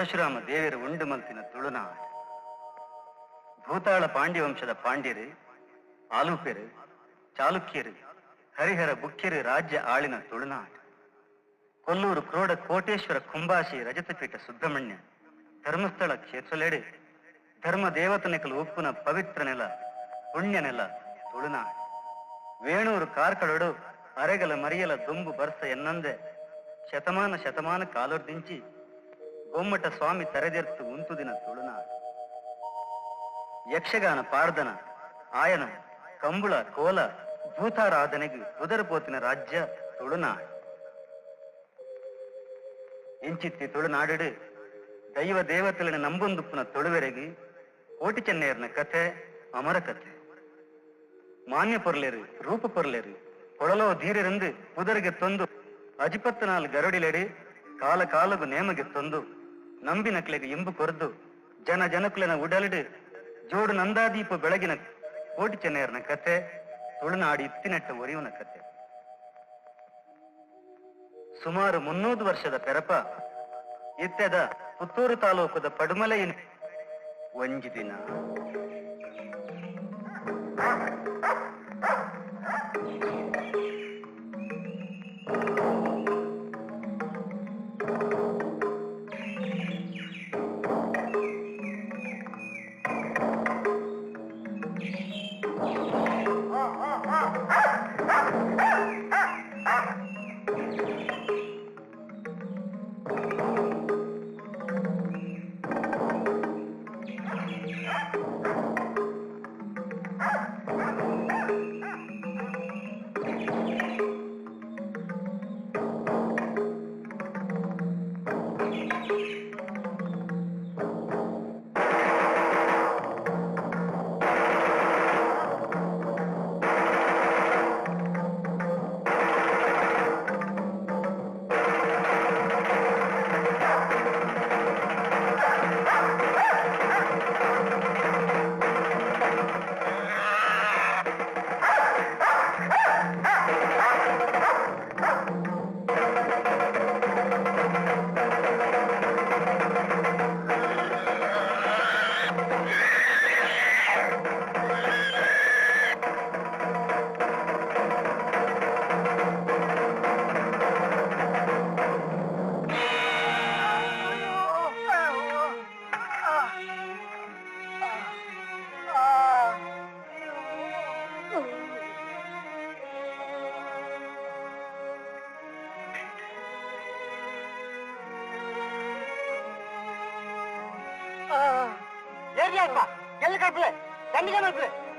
ಪರಶುರಾಮ ದೇವರ ಉಂಡು ಮಲ್ತಿನ ತುಳುನಾಡು. ಭೂತಾಳ ಪಾಂಡ್ಯ ವಂಶದ ಪಾಂಡ್ಯರು, ಆಲೂಪೆರು, ಚಾಲುಕ್ಯರು, ಹರಿಹರ ಬುಕ್ಯರು ರಾಜ್ಯ ಆಳಿನ ತುಳುನಾಡು. ಕೊಲ್ಲೂರು ಕ್ರೋಡ ಕೋಟೇಶ್ವರ ಕುಂಬಾಶಿ ರಜತಪೀಠ ಸುಬ್ರಹ್ಮಣ್ಯ ಧರ್ಮಸ್ಥಳ ಕ್ಷೇತ್ರಲೆಡೆ ಧರ್ಮ ದೇವತನೆಕಲು ಉಪ್ಪುನ ಪವಿತ್ರ ನೆಲ ಪುಣ್ಯ ನೆಲ ತುಳುನಾಡು. ವೇಣೂರು ಕಾರ್ಕಳೊಡು ಅರೆಗಲ ಮರಿಯಲ ದುಂಬು ಬರ್ಸ ಎನ್ನಂದೆ ಶತಮಾನ ಶತಮಾನ ಕಾಲೊರ್ದಿಂಚಿ ಗೊಮ್ಮಟ ಸ್ವಾಮಿ ತರೆದೆರ್ತು ಉಂತುದಿನ ತುಳುನಾಡು. ಯಕ್ಷಗಾನ ಪಾರ್ದನ ಆಯನ ಕಂಬುಳ ಕೋಲ ಭೂತಾರಾಧನೆಗೆ ಉದರಪೋತಿನ ರಾಜ್ಯ ತುಳುನಾಡು. ಇಂಚಿತ್ತಿ ತುಳುನಾಡು ದೈವ ದೇವತೆಗಳನ್ನ ನಂಬೊಂದುಪ್ಪುನ ತೊಳುವೆರೆಗೆ ಕೋಟಿ ಚೆನ್ನೆಯರ್ನ ಕಥೆ ಅಮರ ಕಥೆ. ಮಾನ್ಯ ಪೊರ್ಲೆರು ರೂಪ ಪೊರ್ಲೆರು ಕೊಳಲೋ ಧೀರರೆಂದು ಪುದರಿಗೆ ತೊಂದು ಅಜಿಪತ್ತನಾಲ್ ಗರಡಿಲೆಡೆ ಕಾಲ ಕಾಲಗು ನೇಮಗೆ ತೊಂದು ನಂಬಿ ನಕ್ಲೆಗೆ ಇಂಬು ಕೊರ್ದು ಜನ ಜನಕುಲನ ಉಡಲಿಡು ಜೋಡು ನಂದಾದೀಪ ಬೆಳಗಿನ ಕೋಟಿ ಚೆನ್ನೆಯರ್ನ ಕಥೆ ತುಳುನಾಡು ಇತ್ತಿನೆಟ್ಟ ಒರಿಯುವನ ಕಥೆ. ಸುಮಾರು 300 ವರ್ಷದ ಪೆರಪ ಇತ್ತೆದ ಪುತ್ತೂರು ತಾಲೂಕದ ಪಡುಮಲೆಯಿನ ಒಂಜಿ ದಿನ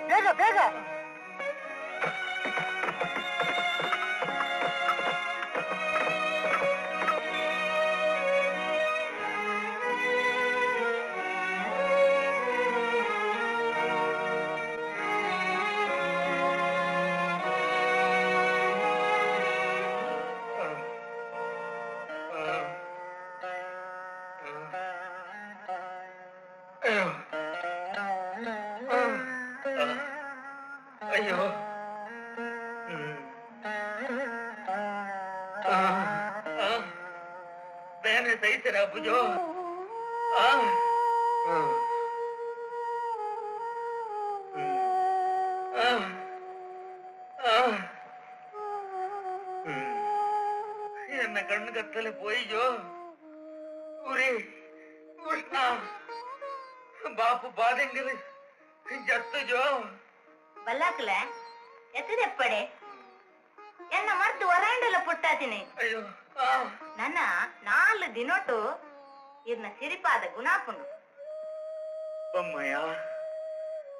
ಬೇಗ ಬೇಗ बुझो என்ன கண்ணு கத்தல போய்जो पूरी उष्णा बापू बादेंगे जत्तु जो ಬಲ್ಲಾಕಲ ಎತ್ತದೆಪ್ಪಡೆ ಎನ್ನ ಮರ್ತು ಹೊರಾಂಡಲ ಪುಟ್ಟಾತಿನಿ ಅಯ್ಯೋ ನನ್ನ 4 ದಿನೊಟ್ಟು ಇರ್ನ ಸಿರಿಪಾದ ಗುಣಾಪುಂಡು ಬೊಮ್ಮಯ್ಯ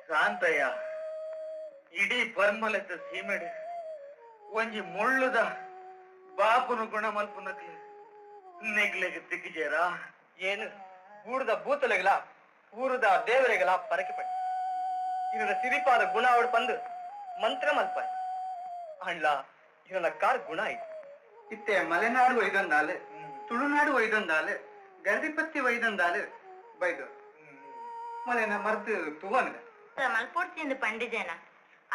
ಶಾಂತಯ್ಯ ಇಡೀ ಪರ್ಮಲದ ಸೀಮೆಡು ಒಂಜಿ ಮುಳ್ಳುದ ಬಾಪುನು ಗುಣ ಮಲ್ಪುನಕ್ಕೆ ನೆಗ್ಲೆಗೆ ತಿಕ್ಕಿಜೇರ ಏನು ಬೂಡದ ಬೂತಲೆಗಳ ಊರದ ದೇವರೆಗಳ ಪರಕೆ ಪಡಿ ಇವನ ಸಿರಿಪಾದ ಗುಣ ಅವಳು ಬಂದು ಮಂತ್ರ ಮಲ್ಪ ಅಣ್ಣ ಇವನ ಕಾರ್ ಗುಣ ಆಯ್ತು ಇತ್ತೆ ಮಲೆನಾಡು ಒಯ್ದೊಂದಾಲು ತುಳುನಾಡು ಒಯ್ದೊಂದಾಲು ಗರಡಿಪತ್ತಿ ಒಯ್ದೊಂದಾಲು ಬೈದು ಮಲೆನ ಮರ್ದು ತೂವನ್ಗ ಮಲ್ಪೊಡ್ತಿಂದು ಪಂಡಿಜನ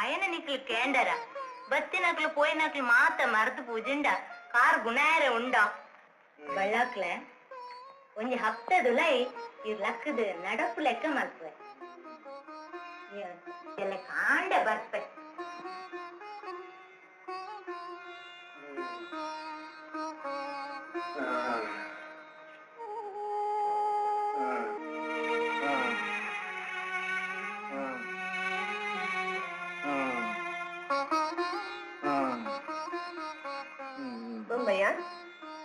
ಅಯನ ನಿಕ್ಲು ಕೇಂಡರ ಬತ್ತಿನಕ್ಲು ಪೋಯಿನಕ್ಲು ಮಾತ ಮರ್ದು ಪೂಜಿಂಡ ಕಾರ್ ಗುಣಾಯರ ಉಂಡ ಬಳ್ಳಾಕ್ಲೆ ಒಂಜಿ ಹಪ್ತದುಲೈ ಈ ಲಕ್ಕದ ನಡಪು ಲೆಕ್ಕ ಮಲ್ಪೆ ಎಲ್ಲ ಕಾಂಡ ಬರ್ಪೆ ಬೊಮ್ಮಯ್ಯ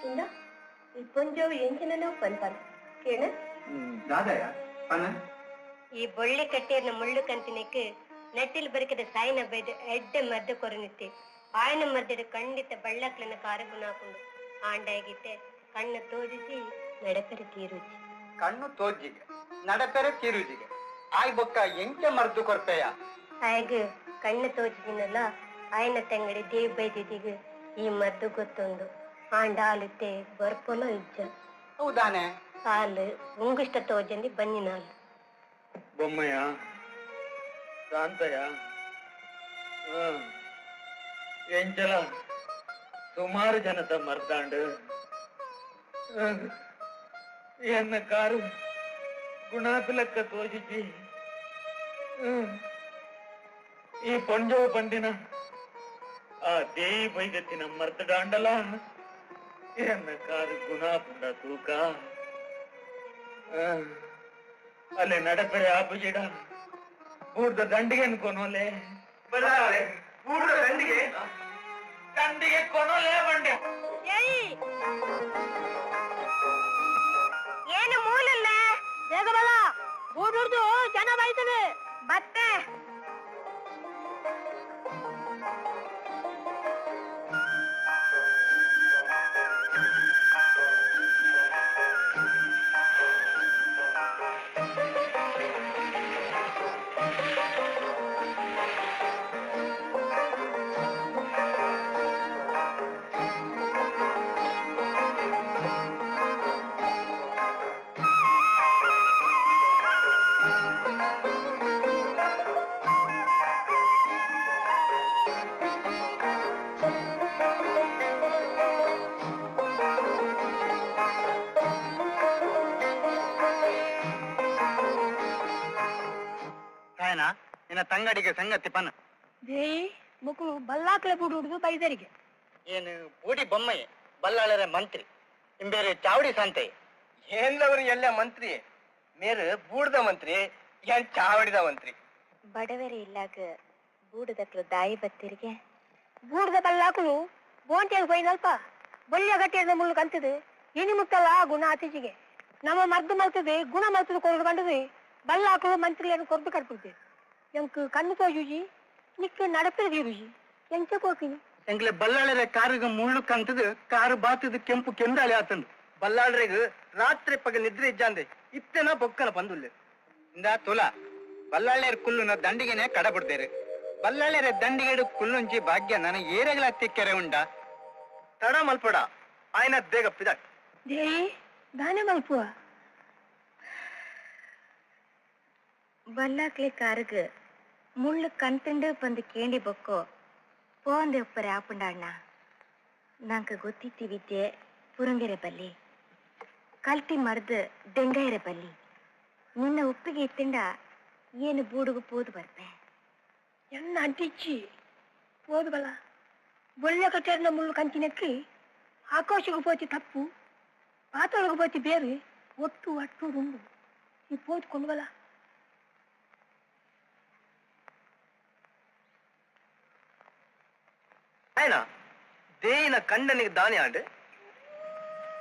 ಇಂದ ಈ ಪೊಂಜವು ಎಂಚಿನ ಪನ್ಪನ್ ಕೇಳ ದಾದಯ ಪನ ಈ ಬೊಳ್ಳೆ ಕಟ್ಟಿಯರ್ನ ಮುಳ್ಳು ಕಂತಿನಕ್ಕೆ ನೆಟ್ಟಿಲ್ ಬರಿಕದ ಸಾಯಿನ ಬೈದು ಎಡ್ಡೆ ಮದ್ದು ಕೊರನಿತ್ತೆ ಆಯನ ಮಧ್ಯದ ಖಂಡಿತ ಬಳ್ಳಕ್ಲನ್ನ ಕಾರಗುಣ ಹಾಕೊಂಡು ಆಂಡಾಗಿಟ್ಟೆ ಕಣ್ಣು ತೋರಿಸಿ ನಡಪೆರೆ ತೀರುಜಿ ಕಣ್ಣು ತೋಜ್ಜಿಗೆ ನಡಪೆರೆ ಕಿರುಜಿಗೆ ಆಯ್ ಬೊಕ್ಕ ಎಂಕೆ ಮರ್ದು ಕೊರ್ಪೆಯ ಆಯ್ಗ ಕಣ್ಣು ತೋಜಿದಿನಲ್ಲ ಆಯನ ತಂಗಡಿ ದೇವ್ ಬೈದಿದಿಗೆ ಈ ಮದ್ದು ಗೊತ್ತೊಂದು ಆಂಡ ಹಾಲುತ್ತೆ ಬರ್ಪೊಲ ಇಜ್ಜ ಹೌದಾನೆ ಹಾಲು ಉಂಗುಷ್ಟ ತೋಜಂದಿ ಬನ್ನಿನ ಹಾಲು ಬೊಮ್ಮಯ್ಯ ಶಾಂತಯ್ಯ ಎಂಚಲ ಸುಮಾರು ಜನತ ಮರ್ದಾಂಡು ಎನ್ನ ಕಾರು ಗುಣಾಪಿಲಕ್ಕ ತೋಜಿಸಿ ಈ ಪೊಂಜವ ಪಂಡಿನ ಆ ದೇವಿ ಬೈದತ್ತಿನ ಮರ್ತಡಾಂಡಲ ಎನ್ನ ಕಾರು ಗುಣಾಪುಂಡ ತೂಕ ಅಲ್ಲೇ ನಡಪೆರೆ ಆಪುಜಿಡ ಬೂಡ್ದ ದಂಡಿಗೆ ಕೊನೋಲೆ ಬೂಡ್ದ ದಂಡಿಗೆ ದಂಡಿಗೆ ಕೊನೋಲೆ ಬಂಡೆ ಏನು ಮೂಲಲ್ಲ ಬೇಗ ಬಲ ಊಡುಡ್ದು ಜನ ಬೈತವೆ ಮತ್ತೆ ನಿನ್ನ ತಂಗಡಿಗೆ ಸಂಗತಿ ಪನ ದೇಯಿ ಮಕ್ಕಳು ಬಲ್ಲಾಕ್ಲೆ ಬುಡುಡ್ದು ಬೈದರಿಗೆ ಏನು ಬೂಡಿ ಬೊಮ್ಮಯ್ಯ ಬಲ್ಲಾಳರ ಮಂತ್ರಿ ಇಂಬೇರೆ ಚಾವಡಿ ಸಂತೆ ಏನ್ಲವರು ಎಲ್ಲ ಮಂತ್ರಿ ಮೇರು ಬೂಡ್ದ ಮಂತ್ರಿ ಏನ್ ಚಾವಡಿದ ಮಂತ್ರಿ ಬಡವರೇ ಇಲ್ಲಾಗ ಬೂಡದಕ್ಲು ದಾಯಿ ಬತ್ತಿರಿಗೆ ಬೂಡದ ಬಲ್ಲಾಕಲು ಬೋಂಟಿಯಾಗ ಬೈನಲ್ಪ ಬಳ್ಳಿಯ ಗಟ್ಟಿಯದ ಮುಳ್ಳು ಕಲ್ತದೆ ಇನಿ ಮುಟ್ಟಲ್ಲ ಗುಣ ಅತಿಜಿಗೆ ನಮ್ಮ ಮರ್ದು ಮಲ್ತದೆ ಗುಣ ಮಲ್ತದ ಕೊರಡು ಕಂಡದೆ ಬಲ್ಲಾಕಲು ಮಂತ್ರಿಯನ್ನು ಕೊರದು ಕಟ್ಬಿಡ್ತೆ ಎಂಕ್ ಕಣ್ಣು ತೋಜುಜಿ ನಿಕ್ಕ ನಡಪಿರದಿ ರುಜಿ ಎಂಚ ಕೋಕಿನಿ ಎಂಗ್ಲೆ ಬಲ್ಲಾಳರ ಕಾರಿಗೆ ಮುಳ್ಳು ಕಂತದ ಕಾರು ಬಾತದ ಕೆಂಪು ಕೆಂದಾಳಿ ಆತಂದು ಬಲ್ಲಾಳ್ರಿಗೆ ರಾತ್ರಿ ಪಗ ನಿದ್ರೆ ಇಜ್ಜಾಂದೆ ಇತ್ತನ ಬೊಕ್ಕನ ಬಂದುಲ್ಲೆ ಇಂದ ತುಲ ಬಲ್ಲಾಳ್ಯರ ಕುಲ್ಲುನ ದಂಡಿಗೆನೆ ಕಡಬಿಡ್ತೇರೆ ಬಲ್ಲಾಳ್ಯರ ದಂಡಿಗೆಡು ಕುಲ್ಲುಂಚಿ ಭಾಗ್ಯ ನನಗೆ ಏರೆಗಳ ತಿಕ್ಕೆರೆ ಉಂಡ ತಡ ಮಲ್ಪಡ ಆಯ್ನ ಬೇಗ ಪಿದಾಕ್ ದೇಯಿ ದಾನೆ ಮಲ್ಪುವ ಬಲ್ಲಾಕ್ಲೆ ಕಾರಗ ಮುಳ್ಳು ಕಂತಂಡು ಬಂದು ಕೇಂಡಿ ಬೊಕ್ಕೋ ಪೋಂದೆ ಉಪ್ಪರೆ ಆಪುಂಡಣ್ಣ ನಂಗೆ ಗೊತ್ತಿತ್ತಿ ವಿದ್ಯೆ ಪುರಂಗೆರೆ ಬಲ್ಲಿ ಕಲ್ತಿ ಮರ್ದು ದೆಂಗಾಯರೆ ಬಲ್ಲಿ ನಿನ್ನ ಉಪ್ಪಿಗೆ ಇತ್ತಿಂಡ ಏನು ಬೂಡುಗು ಪೋದು ಬರ್ಪೆ ಎನ್ನ ಅಂಟಿಚ್ಚಿ ಪೋದು ಬಲ ಬೊಳ್ಳೆ ಕಟ್ಟೆರ್ನ ಮುಳ್ಳು ಕಂಚಿನಕ್ಕಿ ಆಕಾಶಕ್ಕೆ ಪೋಚಿ ತಪ್ಪು ಪಾತಾಳಕ್ಕೆ ಪೋಚಿ ಬೇರೆ ಒಟ್ಟು ಅಟ್ಟು ರುಂಡು ಈ ಪೋದು ಕೊಂಡು ಬಲ ಆಯ್ನ ದೇಯಿನ ಕಂಡನಿಗೆ ದಾನಿ ಆಂಡೆ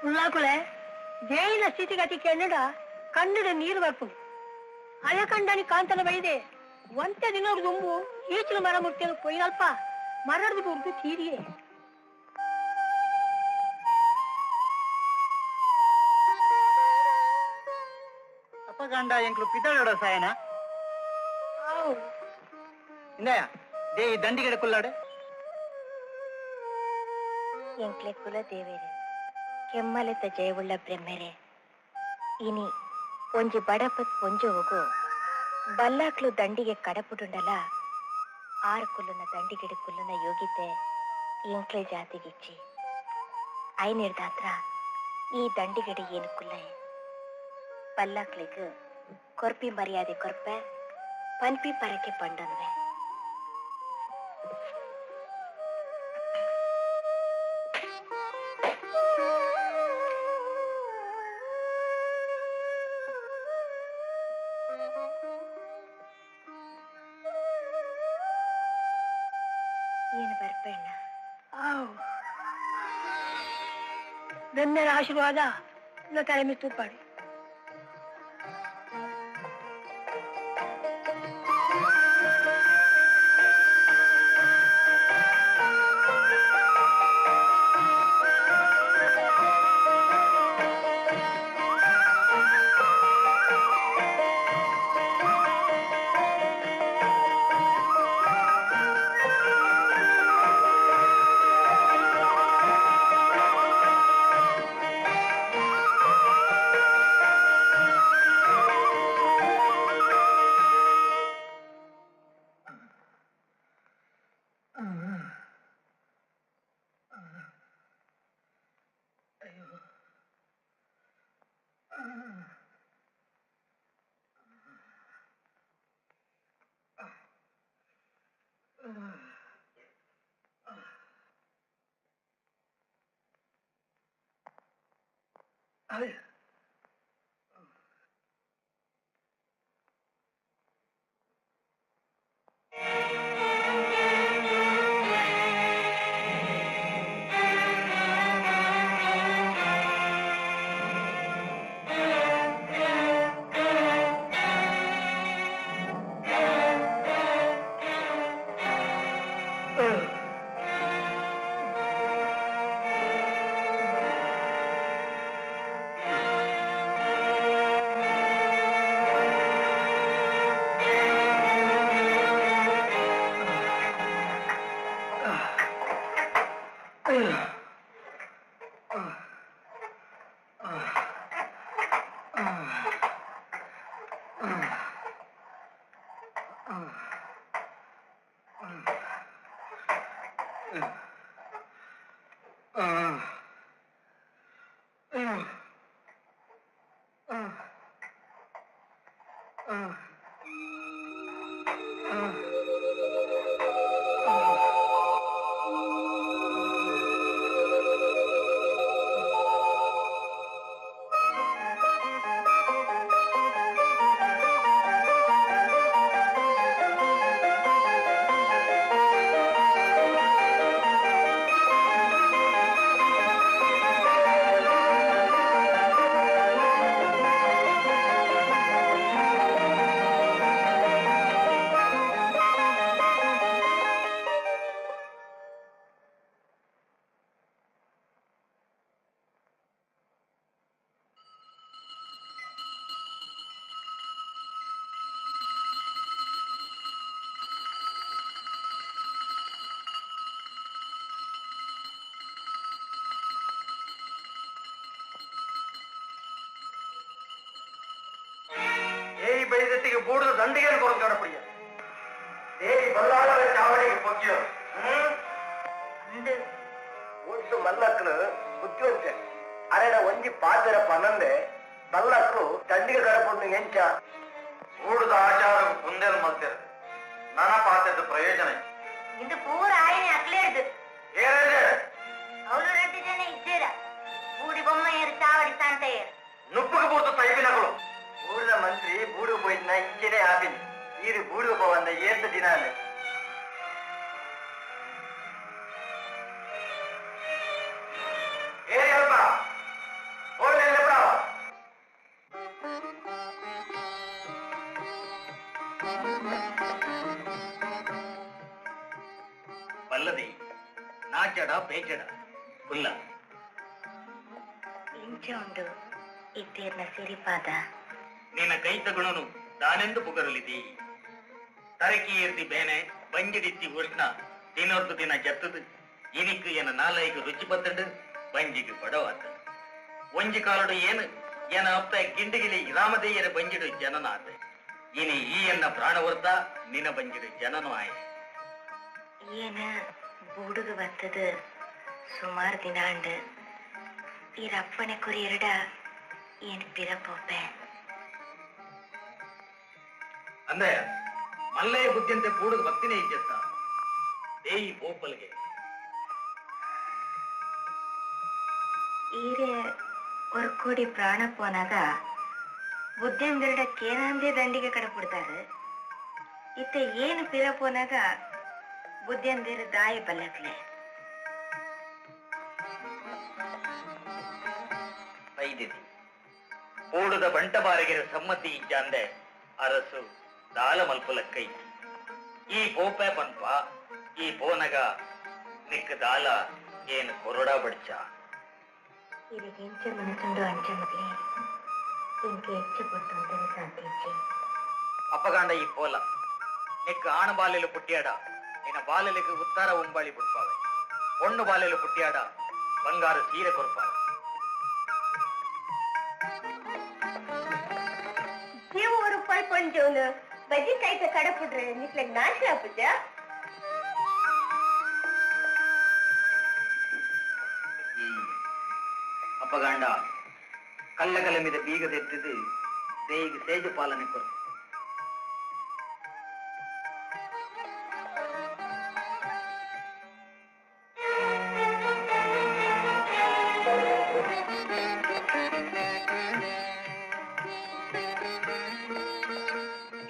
ಉಳ್ಳಾಕುಳೆ ದೇಯಿನ ಸ್ಥಿತಿಗತಿ ಕೆನ್ನಡ ಕನ್ನಡ ನೀರು ಬರ್ಪುಂಡು ಹಳೆ ಕಂಡನಿ ಕಾಂತನ ಬೈದೆ ಒಂತೆ ದಿನ ದುಂಬು ಈಚಲು ಮರ ಮುಟ್ಟಿಯಲು ಪೊಯ್ಯಲ್ಪ ಮರಡ್ದು ಬುರ್ದು ತೀರಿಯೇ ಅಪಗಂಡ ಎಂಕ್ಲು ಪಿದಾಳೋಡ ಸಾಯನ ಇಂದಯ ದೇ ದಂಡಿಗೆಡ ಕುಲ್ಲಾಡೆ ಎಂಕ್ಲೆ ಕುಲ ದೇವೇರೆ ಕೆಮ್ಮಲೆತ ಜಯವುಳ್ಳ ಬ್ರಹ್ಮೆರೆ ಇನಿ ಒಂಜಿ ಬಡಪತ್ ಪೊಂಜು ಹೋಗು ಬಲ್ಲಾಕ್ಲು ದಂಡಿಗೆ ಕಡಪುಡುಂಡಲ ಆರು ಕುಲ್ಲುನ ದಂಡಿಗೆಡು ಕುಲ್ಲುನ ಯೋಗಿತೆ ಎಂಕ್ಲೆ ಜಾತಿಗಿಚ್ಚಿ ಐನಿರ್ದಾತ್ರ ಈ ದಂಡಿಗೆಡು ಏನು ಕುಲ್ಲ ಪಲ್ಲಕ್ಲಿಗೆ ಕೊರ್ಪಿ ಮರ್ಯಾದೆ ಕೊರ್ಪೆ ಪನ್ಪಿ ಪರಕೆ ಪಂಡನ್ವೆ. ಏನು ಬರ್ಬೇಡ ನನ್ನ ಆಶೀರ್ವಾದ ನನ್ನ ತಲೆ ಮೇಲೆ ತೂಪಾಡಿ. ಬೂಡದ ದಂಡಿಗೆ ಕೊರಕಾಡಪಡಿಯ ದೇವಿ ಬಲ್ಲಾಳರ ಚಾವಡಿಗೆ ಪೊಗ್ಗಿಯೋ ಒಟ್ಟು ಮಲ್ಲಕ್ಕಳು ಬುದ್ಧಿವಂತೆ ಅರೆಡ ಒಂಜಿ ಪಾತ್ರ ಪನ್ನಂದೆ ಮಲ್ಲಕ್ಕಳು ದಂಡಿಗೆ ಕಡಪೊಂದು ಎಂಚ ಬೂಡದ ಆಚಾರ ಮುಂದೆಲ್ ಮಲ್ತೇರು ನನ್ನ ಪಾತ್ರದ ಪ್ರಯೋಜನ ಇಂದು ಪೂರ ಆಯನೆ ಅಕ್ಲೇಡ್ದು ಏನೇ ಅವಳು 2 ಜನ ಇದ್ದೀರ ಬೂಡಿ ಬೊಮ್ಮ ಏರು ಚಾವಡಿ ಸಂತ ಏರು ನುಪ್ಪುಗೆ ಬೂತು ತೈಪಿನಗಳು ಊರಿನ ಮಂತ್ರಿ ಬೂಡು போயிட்டுனா ಇಂಚೆನೆ ಆಪಿನಿ ಈರು ಬೂಡು ಬಂದ ಏತ್ತು ದಿನ ಅಲ್ಲ ಏರಿ ಅಲ್ಪ ಓಡ್ಲೆಲ್ಲ ಬಿಡ ಬಲ್ಲದಿ ನಾಚಡ ಬೇಚಡ ಪುಲ್ಲ ಇಂಚ ಉಂಡು ಇತ್ತೀರ್ನ ಸಿರಿಪಾದ ನಿನ್ನ ಕೈ ತಗುಣನು ದಾನೆಂದು ಪುಗರಲಿದಿ ತರಕಿ ಇರ್ದಿ ಬೇನೆ ಬಂಜಿಡಿತ್ತಿ ಉಷ್ಣ ದಿನೊರ್ದು ದಿನ ಜತ್ತದು ಇನಿಕ್ಕು ಎನ ನಾಲೈಕು ರುಚಿ ಬತ್ತಂಡು ಬಂಜಿಗೆ ಬಡವಾತ ಒಂಜಿ ಕಾಲಡು ಏನು ಎನ ಅಪ್ಪ ಗಿಂಡಿಗಿಲಿ ರಾಮದೇಯರ ಬಂಜಿಡು ಜನನಾದ ಇನಿ ಈ ಎನ್ನ ಪ್ರಾಣವರ್ತ ನಿನ ಬಂಜಿಡು ಜನನು ಆಯ ಏನ ಬೂಡುಗ ಬತ್ತದ ಸುಮಾರು ದಿನ ಅಂಡು ಈ ರಪ್ಪನೆ ಕುರಿ ಎರಡ ಏನ್ ಪಿರಪೋಪೆ ಅಂದ್ರೆ మల్లయ్య బుద్ధింతే కూడదు భక్తినే ఇచ్చేస్తా దేయి పోపలిಗೆ ఈరే ஒரு கோடி ಪ್ರಾಣ போனாಗ ಬುದ್ಧಿಂದಿರಡಕ್ಕೆ ಏನಂದೇ ದಂಡಿಗೆ ಕಡಪುಡ್ತಾರೆ ಇತ್ತ ಏನು ಪಿರ போனாಗ ಬುದ್ಧಿಂದಿರ ದಾಯಿ ಬಲ್ಲಕ್ಲೆ ವೈದ್ಯತಿ ಕೂಡದ ಬಂಟಬಾರಿಗೆರ ಸಮ್ಮತಿ ಇಜ್ಜಂದೆ ಅರಸು ದಾಲ ಮಲ್ಪುಲಕ್ಕೈ ಈ ಪೋಪೆ ಪನ್ಪ ಈ ಪೋನಗ ನಿಕ್ಕ ದಾಲ ಏನು ಕೊರಡ ಬಡ್ಚ ಇದಕ್ಕೆ ಎಂಚ ಮನಸ್ಸುಂಡು ಅಂಚ ಮಗ್ಲೆ ಇಂಕೆ ಹೆಚ್ಚು ಕೊಟ್ಟು ಅಂತೇನೆ ಸಾಧ್ಯ ಅಪ್ಪಗಾಂಡ ಈ ಪೋಲ ನಿಕ್ಕ ಆಣ ಬಾಲೆಲು ಪುಟ್ಟಿಯಾಡ ನಿನ್ನ ಬಾಲೆಲಿಗೆ ಉತ್ತಾರ ಉಂಬಾಳಿ ಬಿಡ್ಪಾವೆ பொண்ணு ಬಾಲೆಲು ಪುಟ್ಟಿಯಾಡ ಬಂಗಾರ ಸೀರೆ ಕೊರ್ಪಾವೆ ನೀವು ₹1 ಪಂಜೋನು ಬಜ್ಜಿ ಕಾಯ್ತ ಕಡಪುಡ್ರೆ ನಿಕ್ಲೆ ನಾಶ ಆಪುಜ ಅಪ್ಪಗಾಂಡ ಕಲ್ಲಗಲ ಮೀದ ಬೀಗದೆತ್ತಿದ್ದು ದೇಯಿಗೆ ಸೇಜ ಪಾಲನೆ ಕೊರು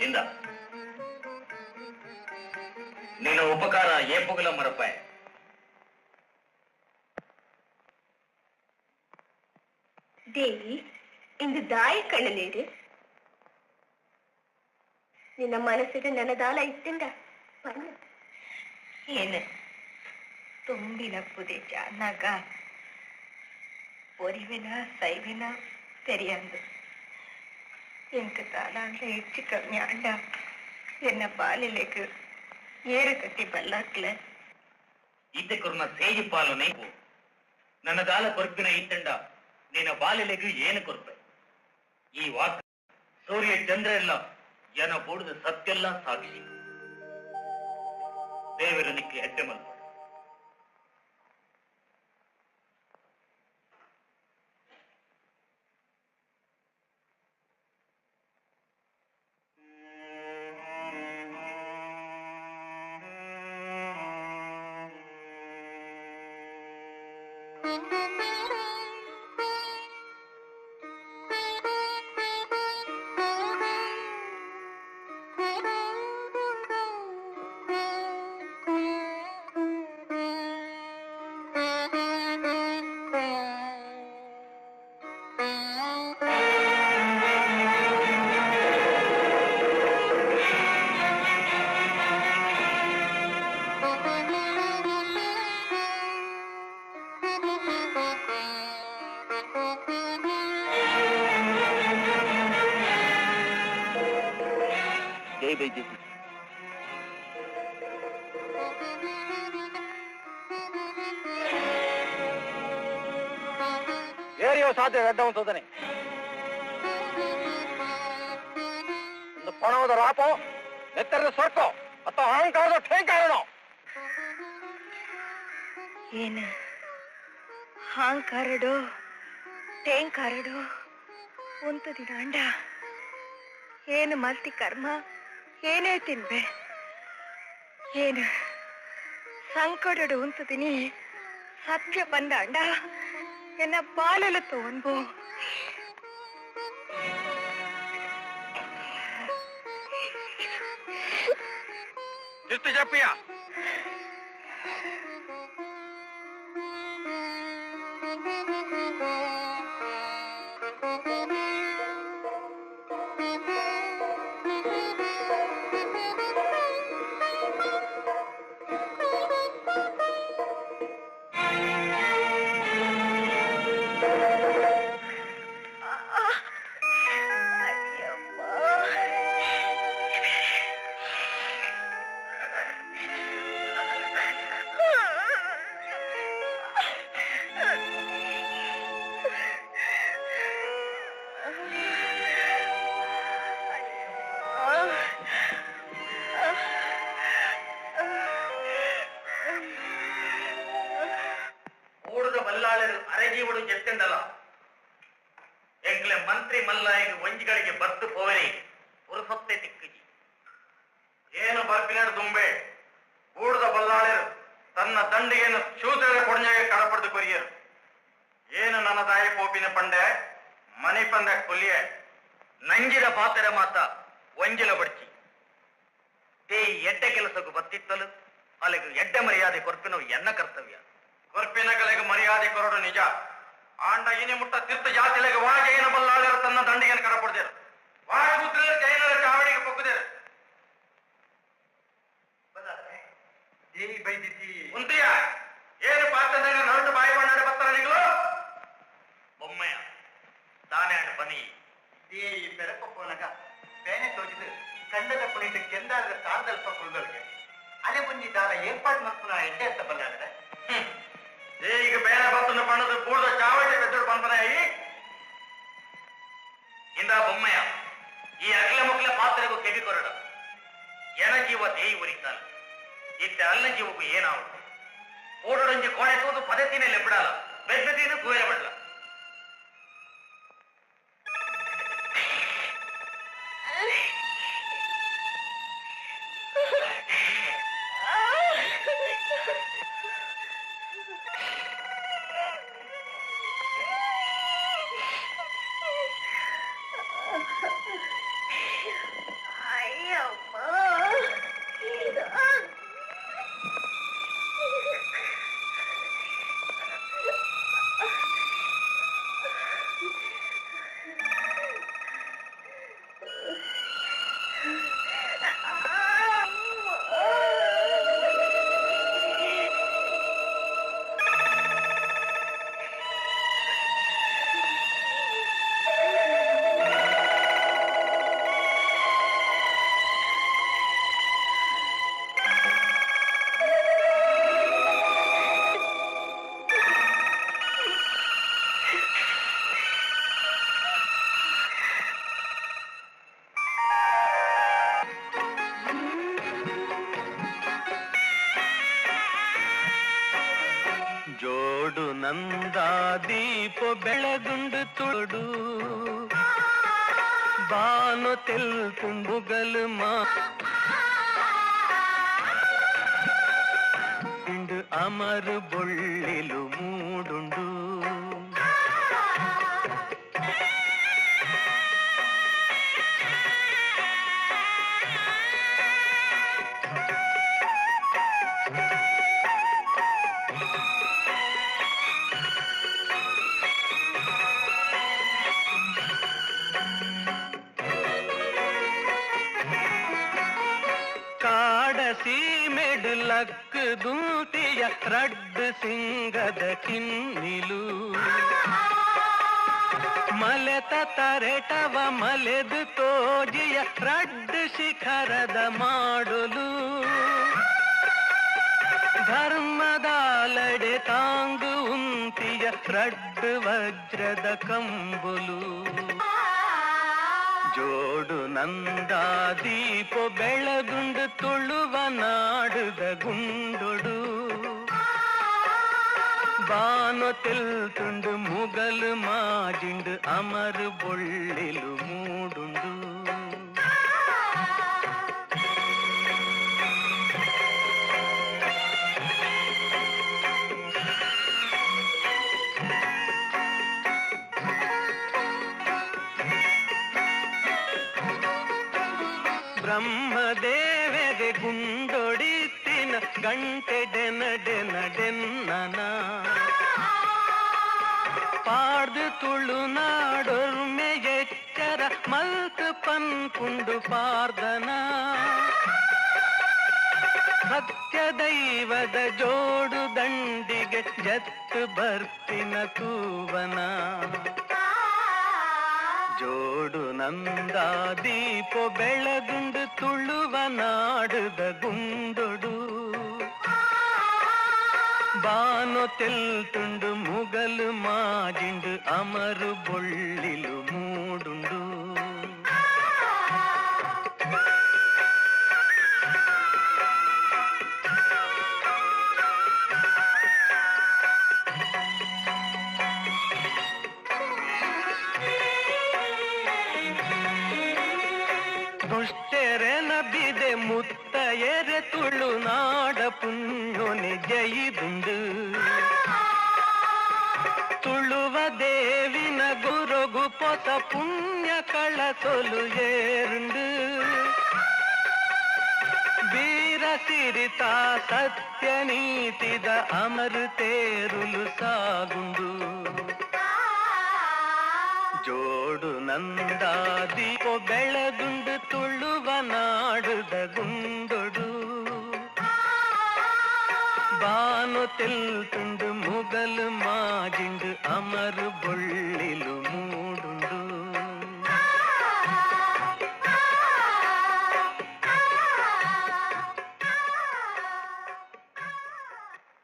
ಇಂದ ನೀನು ಉಪಕಾರ ಏಪುಗಲ ಮರಪಾಯ ದೇವಿ ಇಂದು ದಾಯಿ ಕಣ್ಣಲೇರು ನಿನ್ನ ಮನಸ್ಸಿಗೆ ನನ್ನ ದಾಲ ಇತ್ತಿಂದ ಏನು ತುಂಬಿನ ಪುದೆ ಜಾನಾಗ பொறிவினா சைவினா தெரியாது எனக்கு தானாண்ட ಹೆಚ್ಚು ಕಮ್ಮಿ ಆಂಡ ಎನ್ನ ಬಾಲಿಲೆಗೆ ಏರು ಕಟ್ಟಿ ಬಲ್ಲಾಕ್ಲ ಇದಕ್ಕೂರ್ನ ಸೇಜಿ ಪಾಲನೆ ನನ್ನ ದಾಲ ಕೊರ್ಪಿನ ಇತ್ತಂಡ ನಿನ್ನ ಬಾಲಿಲೆಗೆ ಏನು ಕೊರ್ಪೆ ಈ ವಾಕ್ ಸೂರ್ಯ ಚಂದ್ರ ಎಲ್ಲ ಜನ ಬೂಡಿದ ಸತ್ಯೆಲ್ಲ ಸಾಕ್ಷಿ ದೇವರ ನಿಕ್ಕೆ ಹೆಟ್ಟೆ ಮಲ್ಪ ಏರಿಯೋ ಸಾಧ್ಯ ಅಡ್ಡವಂತದನೆ ಒಂದು ಪಣವದ ರಾಪೋ ಎತ್ತರದ ಸ್ವರ್ಕೋ ಅಥವಾ ಅಹಂಕಾರದ ಠೇಂಕಾರನೋ ಏನು ಹಾಂಕಾರಡು ಟೇಂಕಾರಡು ಒಂದು ದಿನ ಅಂಡ ಏನು ಮಲ್ತಿ ಕರ್ಮ ಏನೇ ತಿನ್ಬೆ ಏನು ಸಂಕಟಡು ಉಂತದಿನಿ ಸತ್ಯ ಬಂದ ಅಂಡ ಎನ್ನ ಬಾಲೆಲ್ಲ ತಗೊಂಡ್ಬೋ ಎಷ್ಟು ಜಪ್ಪಿಯ ಅರೆಜೀವಡು ಜೆತ್ತೆಂದಲ್ಲ ಎಂಕ್ಲೆ ಮಂತ್ರಿ ಮಲ್ಲಾಯಿಗೆ ವಂಜಿಗಳಿಗೆ ಬತ್ತು ಪೋವರಿ ಪುರುಸೊತ್ತೆ ತಿಕ್ಕಜಿ ಏನು ಬರ್ಪಿನಡು ದುಂಬೆ ಬೂಡದ ಬಲ್ಲಾಳೆರು ತನ್ನ ದಂಡಿಗೆಯನ್ನು ಶೂದ್ರರ ಕೊಡಂಜಗೆ ಕಡಪಡ್ದು ಕೊರಿಯರು ಏನು ನನ್ನ ತಾಯಿ ಪೋಪಿನ ಪಂಡೆ ಮನೆ ಪಂದ ಕೊಲ್ಲಿಯೆ ನಂಜಿರ ಪಾತೆರ ಮಾತ ಒಂಜಿಲ ಬಡ್ಚಿ ದೇಯಿ ಎಡ್ಡ ಕೆಲಸಕ್ಕೂ ಬತ್ತಿತ್ತಲು ಅಲ್ಲಿಗೆ ಎಡ್ಡ ಮರ್ಯಾದೆ ಕೊರ್ಪಿನವು ಎನ್ನ ಕರ್ತವ್ಯ ಕೊರ್ಪಿನ ಕಲೆಗೆ ಮರ್ಯಾದೆ ಕೊರಡು ನಿಜ ಆಂಡ ಇನಿ ಮುಟ್ಟ ತೀರ್ಥ ಜಾತಿಲೆಗೆ ವಾ ಜೈನ ಬಲ್ಲಾಳೆರು ತನ್ನ ದಂಡಿಗೆಯನ್ನು ಕಡಪಡ್ದೇರು ವಾಯುಪುತ್ರರು ಜೈನರ ಚಾವಡಿಗೆ ಪೊಕ್ಕದೇರು ದೇವಿ ಬೈದಿತಿ ಉಂಟಿಯ ಏನು ಪಾತ್ರದಾಗ ನರಟು ಬಾಯಿ ಬಣ್ಣಾಡೆ ಬರ್ತಾರ ನಿಗಳು ಬೊಮ್ಮೆಯ ತಾನೇ ಆಡ ಬನ್ನಿ ದೇವಿ ಬೆರಕೊಪ್ಪನಗ ಬೇನೆ ತೋಜಿದು ಕಂಡದ ಪುಣಿತ ಕೆಂದಾರದ ಸಾರ್ದಲ್ಪ ಕುಲ್ಗಳಿಗೆ ಅಲೆ ಬಂದಿದ್ದಾರ ಏರ್ಪಾಡು ಮಕ್ಕಳ ಎಡ್ಡೆ ಅಂತ ಬಲ್ಲಾಡ್ರೆ ಈಗ ಬೇರೆ ಬರ್ತನ ಪಣ್ಣದ ಬೂಡದ ಚಾವಡಿ ಬೆದ್ದಡು ಬಂದನ ಇಂದ ಬೊಮ್ಮೆಯ ಈ ಅಖಿಲ ಮಕ್ಕಳ ಪಾತ್ರೆಗೂ ಕೆಗಿ ಕೊರಡ ಎನ ಜೀವ ದೇಯಿ ಉರಿತಾನೆ ಇತ್ತ ಅಲ್ಲ ಜೀವಕ್ಕೂ ಏನಾವುದು ಓಡೊಂಜಿ ಕೋಣೆ ತೂದು ಪದತಿನೇ ಲೆಬ್ಬಿಡಲ್ಲ ಬೆದ್ದತಿನ ಕೂಯಲ ಬಡಲ ಜೋಡು ನಂದ ದೀಪ ಬೆಳಗುಂಡು ತುಳು ಬಾನು ತೆಲ್ಪು ಮುಗಲು ಮಾಂಡು ಅಮರು ಬೊಳ್ಳಿಲು ಮೂಡುಂಡು ಸೀಮೆಡು ಲಕ್ ದೂತಿಯ ರಡ್ಡು ಸಿಂಗದ ಕಿನ್ನಿಲು ಮಲೆತ ತರೆಟವ ಮಲೆದು ತೋಜಿಯ ರಡ್ಡು ಶಿಖರದ ಮಾಡಲು ಧರ್ಮದಾಲಡೆ ತಾಂಗು ಉಂತಿಯ ರಡ್ಡು ವಜ್ರದ ಕಂಬುಲು ಜೋಡು ನಂದ ದೀಪ ಬೆಳಗುಂಡು ತುಳುವ ನಾಡುದ ಗುಂಡೊಡು ಬಾನು ತೆಲ್ತುಂಡು ಮುಗಲು ಮಾಜಿಂಡು ಅಮರು ಬೊಳ್ಳಿಲು ಮೂಡುಂಡು ಬ್ರಹ್ಮದೇವೆಗೆ ಗುಂಡೊಡಿತ್ತಿನ ಗಂಟೆ ಡೆನ ಡೆನ ಡೆನ್ನನ ಪಾಡ್ದು ತುಳು ನಾಡೊರ್ಮೆ ಎಚ್ಚರ ಮಲ್ತು ಪನ್ಪುಂಡು ಪಾರ್ದನ ಭಕ್ತ ದೈವದ ಜೋಡು ದಂಡಿಗೆ ಜತ್ತು ಬರ್ತಿನ ತೂವನ ಜೋಡು ನಂದ ದೀಪ ಬೆಳಗುಂಡು ತುಳುವ ನಾಡುದ ಗುಂಡೊಡು ಬಾನು ತೆಲ್ತುಂಡು ಮುಗಲು ಮಾಜಿಂಡು ಅಮರು ಬೊಳ್ಳಿಲು ಮೂಡುಂಡು ದುಷ್ಟೆರೆನ ಬಿದೆ ಮುತ್ತ ಇತ್ತ ಎರೆ ತುಳುನಾಡ ಪುಣ್ಯೊನೆ ಜಯಿದುಂಡು ತುಳುವ ದೇವಿನ ಗುರುಗು ಪೊಸ ಪುಣ್ಯ ಕಳಸೊಲು ಏರುಂಡು ವೀರ ಸಿರಿತ ಸತ್ಯ ನೀತಿದ ಅಮರು ತೇರುಲು ಸಾಗುಂಡು ಜೋಡು ನಂದಾದೀಪೋ ಬೆಳಗುಂಡು ತುಳುವ ನಾಡುದ ಗುಂಡೊಡು ಬಾನು ತೆಲ್ತುಂಡು ಮುಗಲು ಮಾಜಿಂಡು ಅಮರು ಬೊಳ್ಳಿಲು ಮೂಡುಂಡು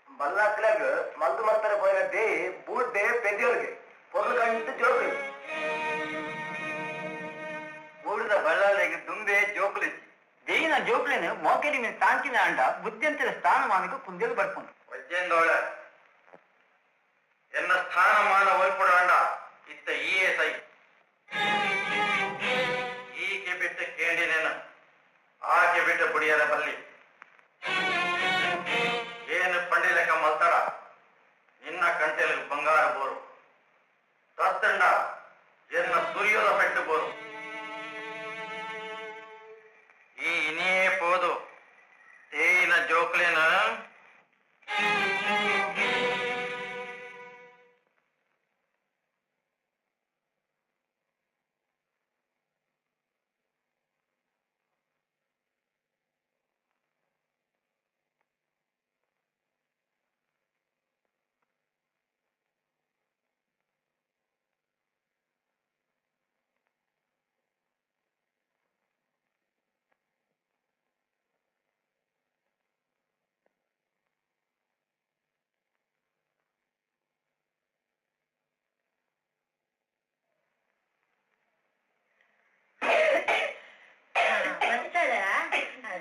ಬಲ್ಲಾಕ್ಲಾಗ ಮಂದು ಮತ್ತರ ಪೋಯಿನ ದೇ ಬೂಡ್ಡೆ ಪೆದ್ಯೋರ್ಗೆ ಪೊರ್ಲು ಕಂಡು ಜೋಕು ಬೂಡಿದ ಬಳ್ಳಾಳಿಗೆ ದುಂಬೆ ಜೋಕುಲಿಸಿ ಜೈನ ಜೋಕುಲಿನ ಮೋಕೆಲಿ ಮೇಲೆ ತಾಂಕಿನ ಅಂಡ ಬುದ್ಧಿಯಂತರ ಸ್ಥಾನಮಾನಕ್ಕೆ ಕುಂದೆಲು ಬರ್ಕೊಂಡು ವಜ್ಜೇಂದೋಳ ಎನ್ನ ಸ್ಥಾನಮಾನ ಒಲ್ಪುಡ ಅಂಡ ಇತ್ತ ESI ಈಕೆ ಬಿಟ್ಟು ಕೇಳಿನೇನ ಆಕೆ ಬಿಟ್ಟು ಪುಡಿಯರ ಬಲ್ಲಿ ಏನು ಪಂಡಿಲಕ ಮಲ್ತಾರ ನಿನ್ನ ಕಂಟೆಲು ಬಂಗಾರ ಬೋರು ತತ್ತಂಡ ಎನ್ನ ಸುರಿಯೋದ ಪೆಟ್ಟು ಬೋರು ಈ ಇನಿಯೇ ಪೋದು ತೇಯಿನ ಜೋಕ್ಲೇನ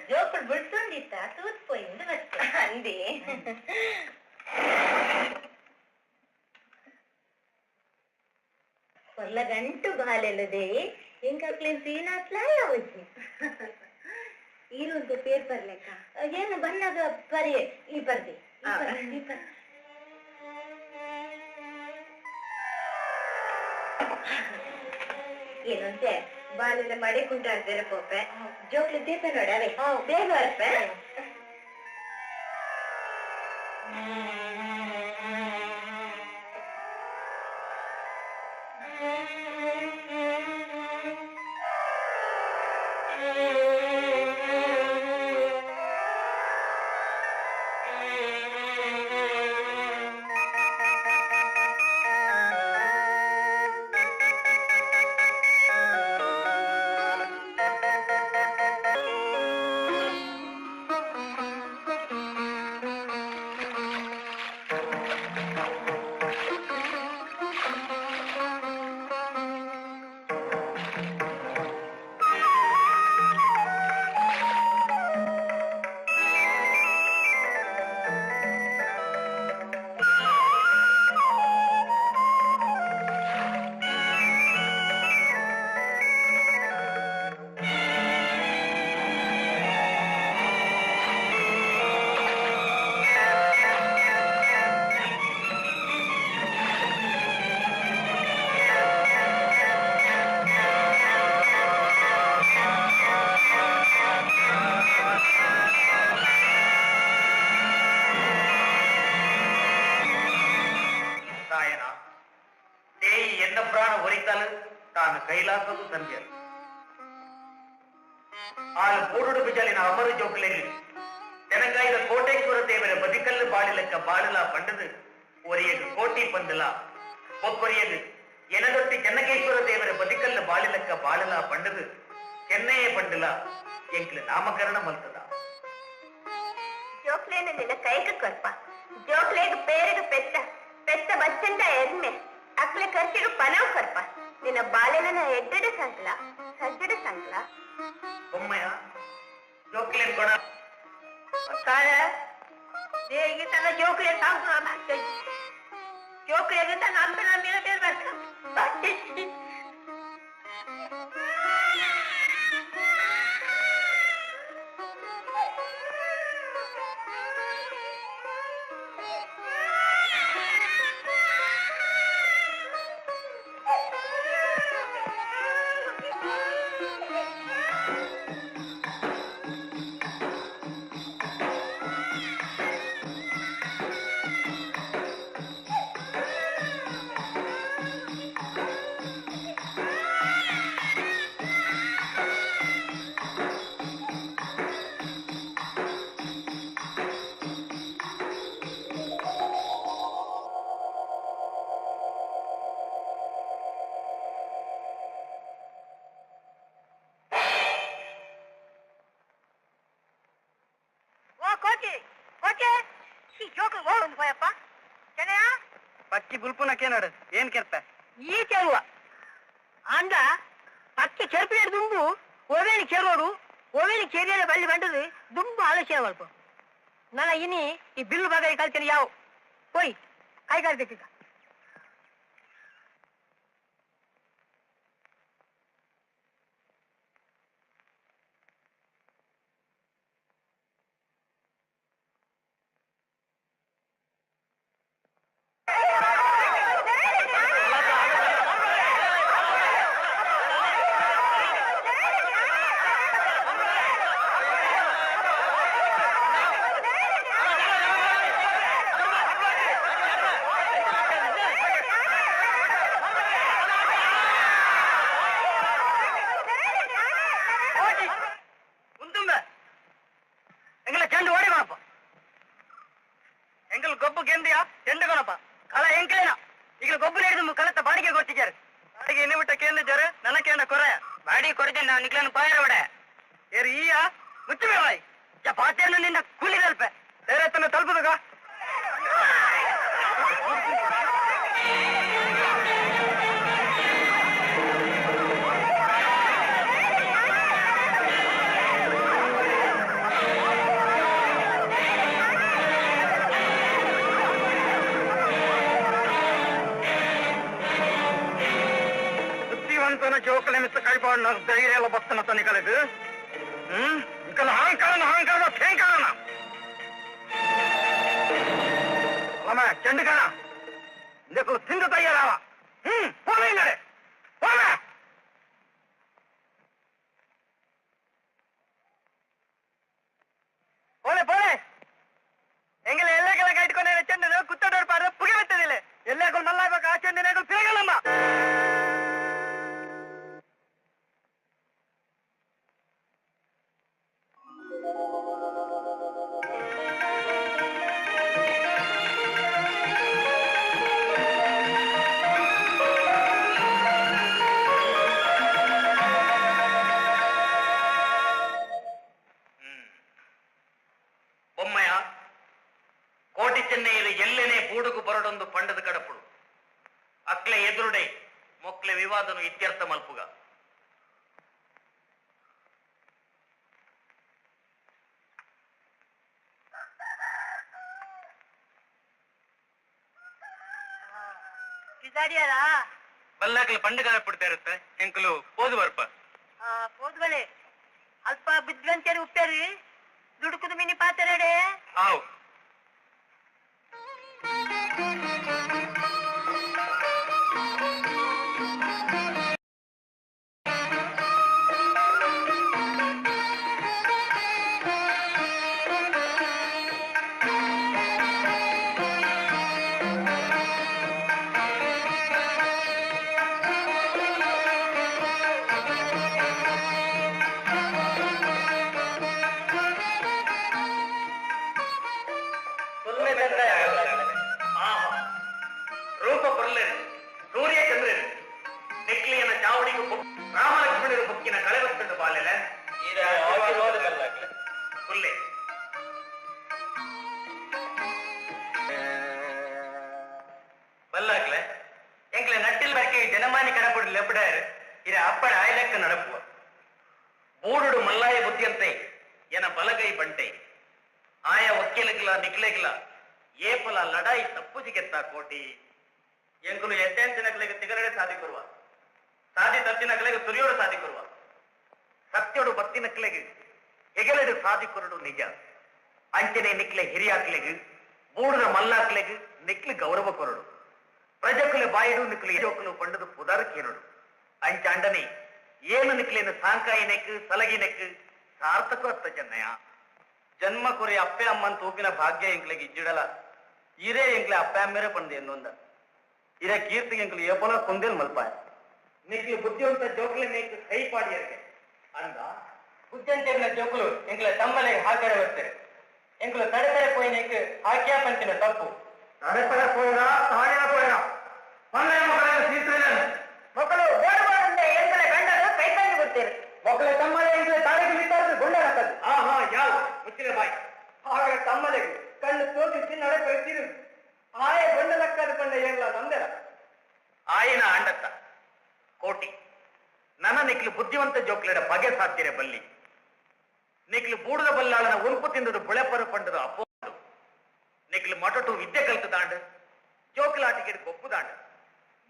ಜೋಕುಳು ಬಿಡ್ಸೊಂಡಿತ್ತ ತೂತ್ಪೋయింದು ಬರ್ತೇ ಅಂದೇ కొల్ల గంటు బాలేదే ఇంకా క్లీన్ సీనాట్లా వచ్చి ఈరోజు పేపర్ లెక్క ಏನು ಬಂದಾಗ ಬರೀ ಈ ಬರ್ದಿ ಏನಂತೆ ಬಾಲೆಲ್ಲ ಮಾಡಿಕೊಂಡ್ರೆ ಪೋಪೆ ಜೋಕ್ಲಿ ದೀಪ ನೋಡವೆ ಬೇಗ ಬರ್ಪೆ ಕೈಲಾಸದು ಸಂಧ್ಯ ಆ ಮೂರುಡು ಬಿಜಲಿನ ಅಮರು ಜೋಕಲೆಯಲ್ಲಿ ತೆನಗಾಯ್ದ ಕೋಟೇಶ್ವರ ದೇವರ ಬದಿಕಲ್ಲು ಬಾಳಿಲಕ್ಕ ಬಾಳಲ ಪಂಡದು ಒರಿಯದು ಕೋಟಿ ಪಂದಲ ಒಬ್ಬೊರಿಯದು ಎನದೊಟ್ಟಿ ಚೆನ್ನಕೇಶ್ವರ ದೇವರ ಬದಿಕಲ್ಲು ಬಾಳಿಲಕ್ಕ ಬಾಳಲ ಪಂಡದು ಚೆನ್ನಯ್ಯ ಪಂಡಲ ಎಂಕ್ಲ ನಾಮಕರಣ ಮಲ್ತದ ಜೋಕ್ಲೇನ ನಿನ್ನ ಕೈಗೆ ಕೊರ್ಪ ಜೋಕ್ಲೇಗ ಪೇರಿಗೆ ಪೆತ್ತ ಪೆತ್ತ ಬಚ್ಚಂತ ಎರ್ಮೆ ಅಕ್ಲೆ ಖರ್ಚಿಗೆ ಪನವ್ ಕೊರ್ಪ ನಿನ್ನ ಬಾಳೆನ ಎಡ್ಡೆಡೆ ಸಂಕಲ ಸಜ್ಜಡೆ ಸಂಕಲ ಒಮ್ಮಯ ಜೋಕ್ಲೇನ್ ಕೊಡ ಕಾಲ ದೇವಿಗೆ ತನ್ನ ಜೋಕ್ಲೆ ಸಾಂಕು ಮಾಡ್ತೇನೆ ಜೋಕ್ಲೆಗೆ ತನ್ನ ಅಪ್ಪನ ಮೇಲೆ ಬೇರೆ ಬರ್ತ ಈ ಬುಲ್ಪುನಕ್ಕೇನಾಡು ಏನ್ ಕೆರ್ತ ಈ ಚೆರುವ ಅಂದ 10 చెరుపులేడు దుంబు ఓవేని చెరోడు ఓవేని చెరియల బల్లి వంటది దుంబు ఆలోచన వల్పు నన్న ఇని ఈ బిల్లు బగై కలిసిన యావ్ పోయి కైగారి తెక్కిక ಜೋಕಲೆ ಮಿಸ್ ಕೈಪಾಡು ಧೈರ್ಯ ಎಲ್ಲ ಬರ್ತನ ತನಿಕಲಿದು ఇంకా అహంకారం ఫేంకారణ అమ్మా చెండుకాన ఇందుకు తిండు తయ్యారావా పోలేంగడే పోలే పోలే పోలే எங்களை எல்லைகளை கட்டுக்கொண்டு சென்று குத்தடோர் பாரு புகை வைத்ததில்லை எல்லைக்குள் நல்லா பார்க்க ஆச்சரியங்கள் பிறகலம்மா చెన్నైలో ఎల్లెనే బూడుకు బొరడొందు పండదు కడపుడు అక్లే ఎదురుడై మొక్లే వివాదను ఇత్యర్థ మల్పుగా ಬಲ್ಲಾಕಲು ಪಂಡು ಕಡಪುಡ್ತಾ ಇರುತ್ತೆ ಎಂಕಲು ಪೋದು ಬರ್ಪ పోదుగలే అల్ప బుద్ధివంతరు ఉప్పారు దుడుకుదు మిని పాతరడే ఆవు ಬಲ್ಲಾಕ್ಲೆ ಎಂಕ್ಲೆ ನಟ್ಟಿಲ್ ಬೆಳಕೆ ಜನಮಾನಿ ಕಡಪುಡು ಲೆಪ್ಪಡಾರು ಇರ ಅಪ್ಪಡ ಆಯ್ಲೆಕ್ಕ ನಡಪುವ ಬೂಡುಡು ಮಲ್ಲಾಯ ಬುದ್ಧಿಯಂತೆ ಎನ ಬಲಗೈ ಬಂಟೆ ಆಯ ಒಕ್ಕೆಲಗಿಲ ನಿಕ್ಲೆಗಿಲ ಏಪಲ ಲಡಾಯಿ ತಪ್ಪುಜಿಗೆತ್ತ ಕೋಟಿ ಎಂಕುಲು ಎಡ್ಡೆಂಚಿನಗಳಿಗೆ ತಿಗರಡೆ ಸಾಧಿಕೊರುವ ಸಾಧಿ ತತ್ತಿನಗಳಿಗೆ ತುರಿಯೋಡು ಸಾಧಿಕೊರುವ ಸತ್ಯೋಡು ಬತ್ತಿನಕ್ಲೆಗೆ ಹೆಗಲೆಡು ಸಾಧಿಕೊರಡು ನಿಜ ಅಂಚನೆ ನಿಕ್ಲೆ ಹಿರಿಯಾಕ್ಲೆಗೆ ಬೂಡುನ ಮಲ್ಲಾಕ್ಲೆಗೆ ನಿಕ್ಲೆ ಗೌರವ ಕೊರಡು ಪ್ರಜಕುಲೆ ಬಾಯಿಡು ನಿಕ್ಲೆ ಜೋಕುಲು ಪಂಡದು ಪುದರ್ಕೇನಡು ಅಂಚಾಂಡನೆ ಏನು ನಿಕ್ಲೇನು ಸಾಂಕಾಯಿನೆಕ್ ಸಲಗಿನೆಕ್ ಸಾರ್ಥಕ ಅತ್ತ ಚೆನ್ನಯ ಜನ್ಮ ಕೊರೆ ಅಪ್ಪೆ ಅಮ್ಮನ್ ತೂಪಿನ ಭಾಗ್ಯ ಎಂಕ್ಲೆಗೆ ಇಜ್ಜಿಡಲ ಇರೇ ಎಂಕ್ಲೆ ಅಪ್ಪೆ ಅಮ್ಮೇರೆ ಪಂದೆ ಎನ್ನೊಂದ ಇರ ಕೀರ್ತಿಗೆ ಎಂಕ್ಲೆ ಏಪಲ ಕೊಂದೇಲ್ ಮಲ್ಪಾಯ ನಿಕ್ಲೆ ಬುದ್ಧಿವಂತ ಜೋಕಲೆ ನೇಕ್ ಕೈ ಪಾಡಿಯರಿಗೆ ಅಂದ ಬುದ್ಧಿವಂತ ಜೋಕುಲು ಎಂಕ್ಲೆ ತಮ್ಮಲೆಗೆ ಹಾಕರೆ ಬರ್ತಾರೆ ಎಂಕ್ಲು ತಡೆತರೆ ಪೋಯಿನೇಕ್ ಹಾಕ್ಯಾ ಪಂಚಿನ ತಪ್ಪು ತಡೆತರೆ ಪೋಯಿನ ತಾಳಿನ ಪೋಯಿನ ಮನೆ ಮಕ್ಕಳ ಸೀತೇನೆ ಮಕ್ಕಳು ಓಡಬಾರಂತೆ ಎಂಕಲೆ ಗಂಡರು ಕೈ ತಂದು ಬಿಡ್ತೀರಿ ಮಕ್ಕಳ ತಮ್ಮಲೆ ಎಂಕ್ಲೆ ತಾಳಿಗೆ ಬಿಟ್ಟಾದ್ರೆ ಗುಂಡಾಗ್ತದೆ ಯಾವ ಮುಚ್ಚಿನ ಬಾಯಿ ಹಾಗೆ ತಮ್ಮಲೆಗೆ ಕಣ್ಣು ತೋರಿಸಿ ನಡೆ ಕಳಿಸಿರು ಆಯ ಗೊಂಡಲಕ್ಕದ ಪಂಡ ಏರ್ಲ ನಂದೆರ ಆಯನ ಆಂಡತ್ತ ಕೋಟಿ ನನ್ನ ನಿಕ್ಲು ಬುದ್ಧಿವಂತ ಜೋಕ್ಲೆಡ ಬಗೆ ಸಾಧ್ಯರೆ ಬಲ್ಲಿ ನಿಕ್ಲು ಬೂಡದ ಬಲ್ಲಾಳನ ಉಲ್ಪು ತಿಂದದು ಬುಳೆಪರ ಪಂಡದ ಅಪ್ಪೋದು ನಿಕ್ಲು ಮೊಟಟು ವಿದ್ಯೆ ಕಲ್ತದಾಂಡು ಜೋಕ್ಲಾಟಿಗೆ ಒಪ್ಪುದಾಂಡು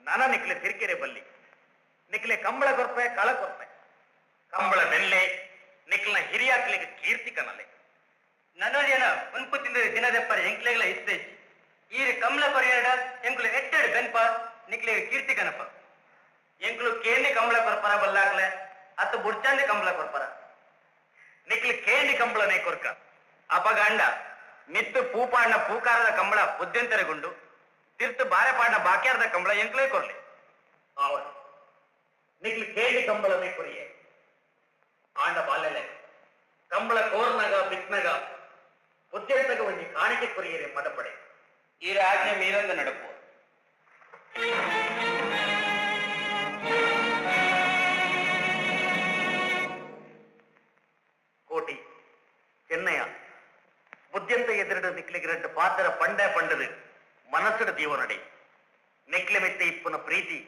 ನನ್ನ ನಿಕ್ಲು ತಿರ್ಕೆರೆ ಬಲ್ಲಿ ನಿಕ್ಲೆ ಕಂಬಳ ಕೊರ್ಪೆ ಕಳ ಕೊರ್ಪೆ ಕಂಬಳ ಬೆಲ್ಲೆ ನಿಕ್ಲನ ಹಿರಿಯಾಕ್ಲಿಗೆ ಕೀರ್ತಿ ಕನಲೆ ನನ್ನ ಜನ ಉನ್ಪು ತಿಂದ ದಿನದೆಪ್ಪರ ಎಂಕ್ಲೆಗಳ ಇಷ್ಟೇ ಈ ಕಮಲ ಪರಿಯಾಡ ಎಂಕ್ಲು ಎಟ್ಟೆಡು ಬೆನ್ಪ ನಿಕ್ಲೆ ಕೀರ್ತಿ ಕನಪ ಎಂಕ್ಲು ಕೇಂಡಿ ಕಂಬಳ ಕೊರ್ಪರ ಬಲ್ಲಾಗ್ಲೆ ಅತ್ತು ಬುಡ್ಚಾಂದಿ ಕಂಬಳ ಕೊರ್ಪರ ನಿಕ್ಲು ಕೇಂಡಿ ಕಂಬಳನೇ ಕೊರ್ಕ ಅಪಗಂಡ ಮಿತ್ತು ಪೂಪಾಣ್ಣ ಪೂಕಾರದ ಕಂಬಳ ಬುದ್ಧೆಂತರೆಗುಂಡು ತಿರ್ತು ಬಾರೆಪಾಡ್ನ ಬಾಕ್ಯಾರದ ಕಂಬಳ ಎಂಕ್ಲೇ ಕೊರ್ಲಿ ಅವನು ನಿಕ್ಲು ಕೇಂಡಿ ಕಂಬಳನೇ ಕೊರಿಯೆ ಆಂಡ ಬಾಲ್ಯಲೆ ಕಂಬಳ ಕೋರ್ನಗ ಬಿಕ್ನಗ ಬುದ್ಧೆಂತಗ ಒಂಜಿ ಕಾಣಿಕೆ ಕೊರಿಯರೆ ಮದಪಡೆ ಈ ಆಜ್ಞೆ ಮೀರಂದ ನಡಪು ಕೋಟಿ ಚೆನ್ನಯ್ಯ ಬುದ್ಧಿಯಂತ ಎದುರಿಡ ನಿಕ್ಲಿಗೆ ரெண்டு ಪಾತ್ರ ಪಂಡೆ ಪಂಡದು ಮನಸ್ಸಿನ ದೀವನಡಿ ನಿಕ್ಲೆ ಮೆತ್ತೆ ಇಪ್ಪನ ಪ್ರೀತಿ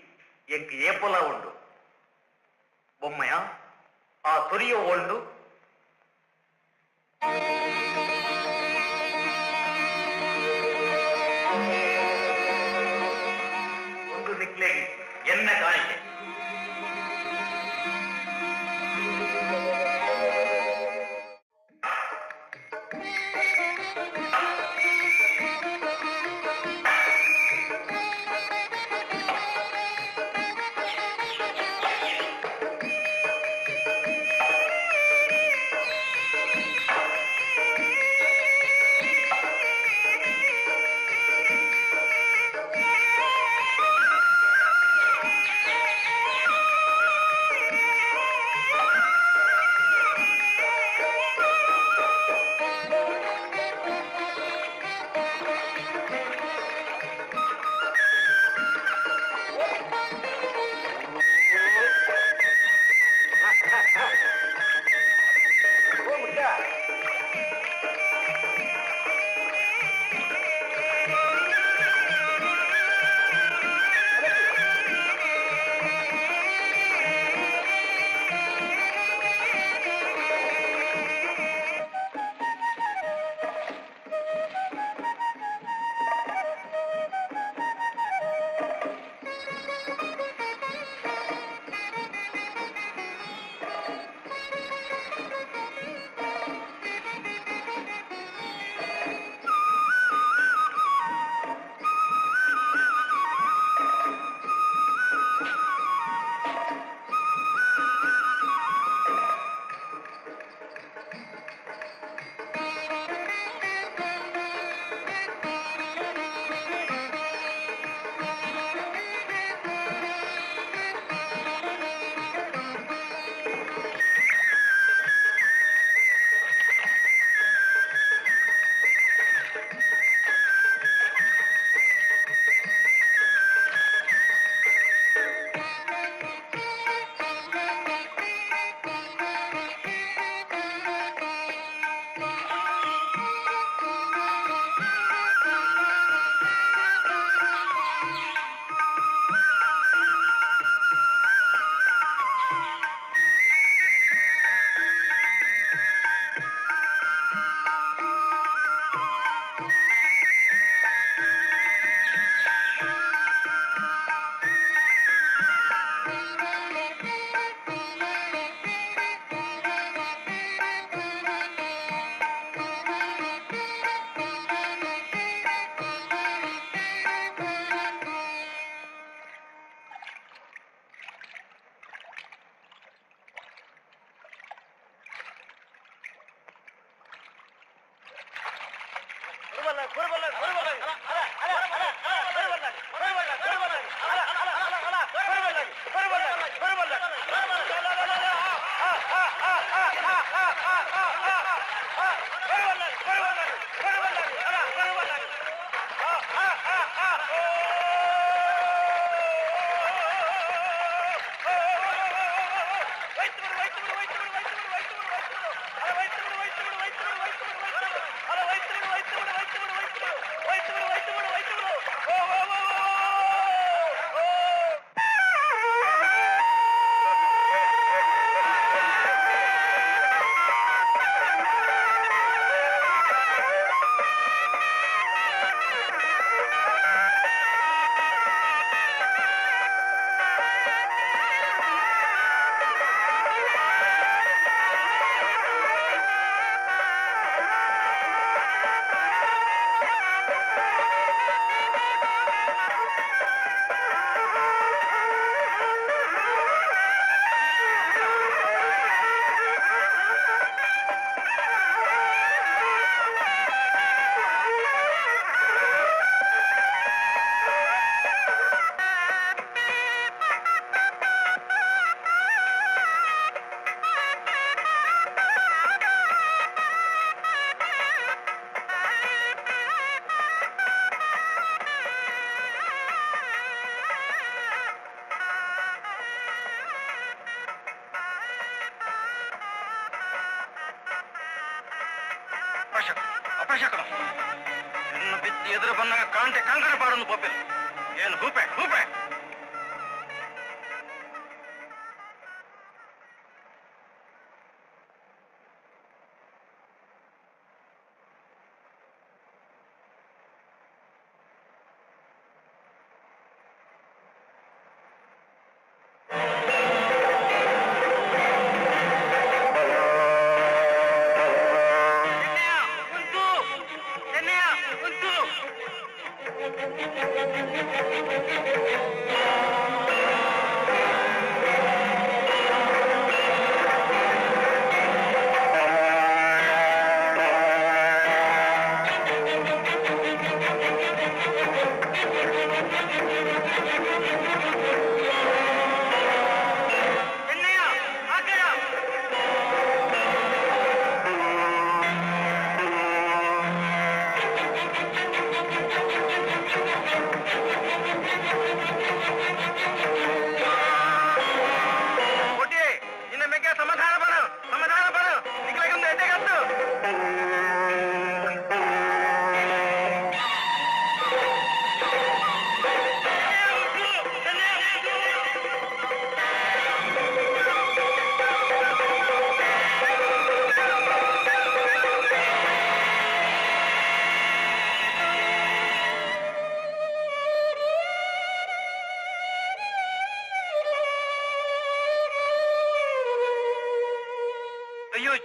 ಎಂಕ್ ಏಪಲ ಉಂಡು ಬೊಮ್ಮಯ್ಯ ಆ ಸುರಿಯೋ ಒಳ್ಳು ಒಂದು ನಿಕ್ಲೆಗೆ ಎನ್ನ ಕಾಣಿಕೆ ಅಪಶಕನ ನಿನ್ನ ಬಿತ್ತಿ ಎದುರು ಬಂದಾಗ ಕಾಂಟೆ ಕಂಕಣ ಪಾಡೊಂದು ಪೋಪಿಲ್ಲ ಏನು ಹೂಪೆ ಹೂಪೆ.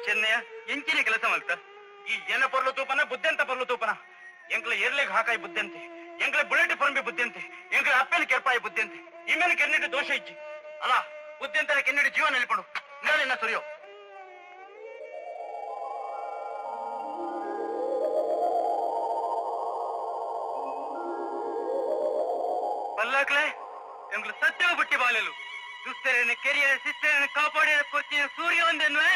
ಚೆನ್ನಯ್ಯ ಎಂಚಿನ ಕೆಲಸ ಮಾಡ್ತ ಈ ಏನ ಪರ್ಲು ತೂಪನ ಬುದ್ಧಂತ ಪರ್ಲು ತೂಪನ ಎಂಕ್ಲ ಏರ್ಲೆಗ್ ಹಾಕಾಯಿ ಬುದ್ಧಂತೆ ಎಂಕ್ಲ ಬುಲೆಟ್ ಪರಂಬಿ ಬುದ್ಧಂತೆ ಎಂಕ್ಲ ಅಪ್ಪನ ಕೆರ್ಪಾಯಿ ಬುದ್ಧಂತೆ ಇಮೇಲೆ ಕೆನ್ನಿಟ್ಟು ದೋಷ ಇಚ್ಚಿ ಅಲ್ಲ ಬುದ್ಧಂತನ ಕೆನ್ನಿಟ್ಟು ಜೀವ ನೆಲ್ಪಡು ನಿನ್ನ ಸುರಿಯೋ பல்லாக்களே எங்களை சத்தியம் பட்டி பாலு ದುಸ್ತರನ್ನು ಕೆರಿಯರ ಶಿಸ್ತರನ್ನು ಕಾಪಾಡಿದ ಕೊಚ್ಚಿನ ಸೂರ್ಯ ಒಂದನ್ವೇ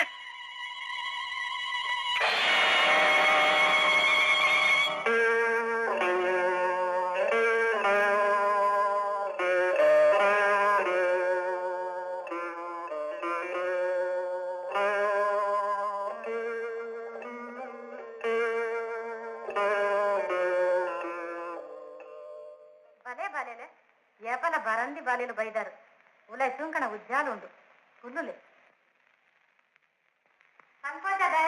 భలే బాలేలే ఏపల బరంది బాలీలు బయదారు ఉలై సుంకణ ఉజ్జాలుండు పుల్లులే సంకోచదే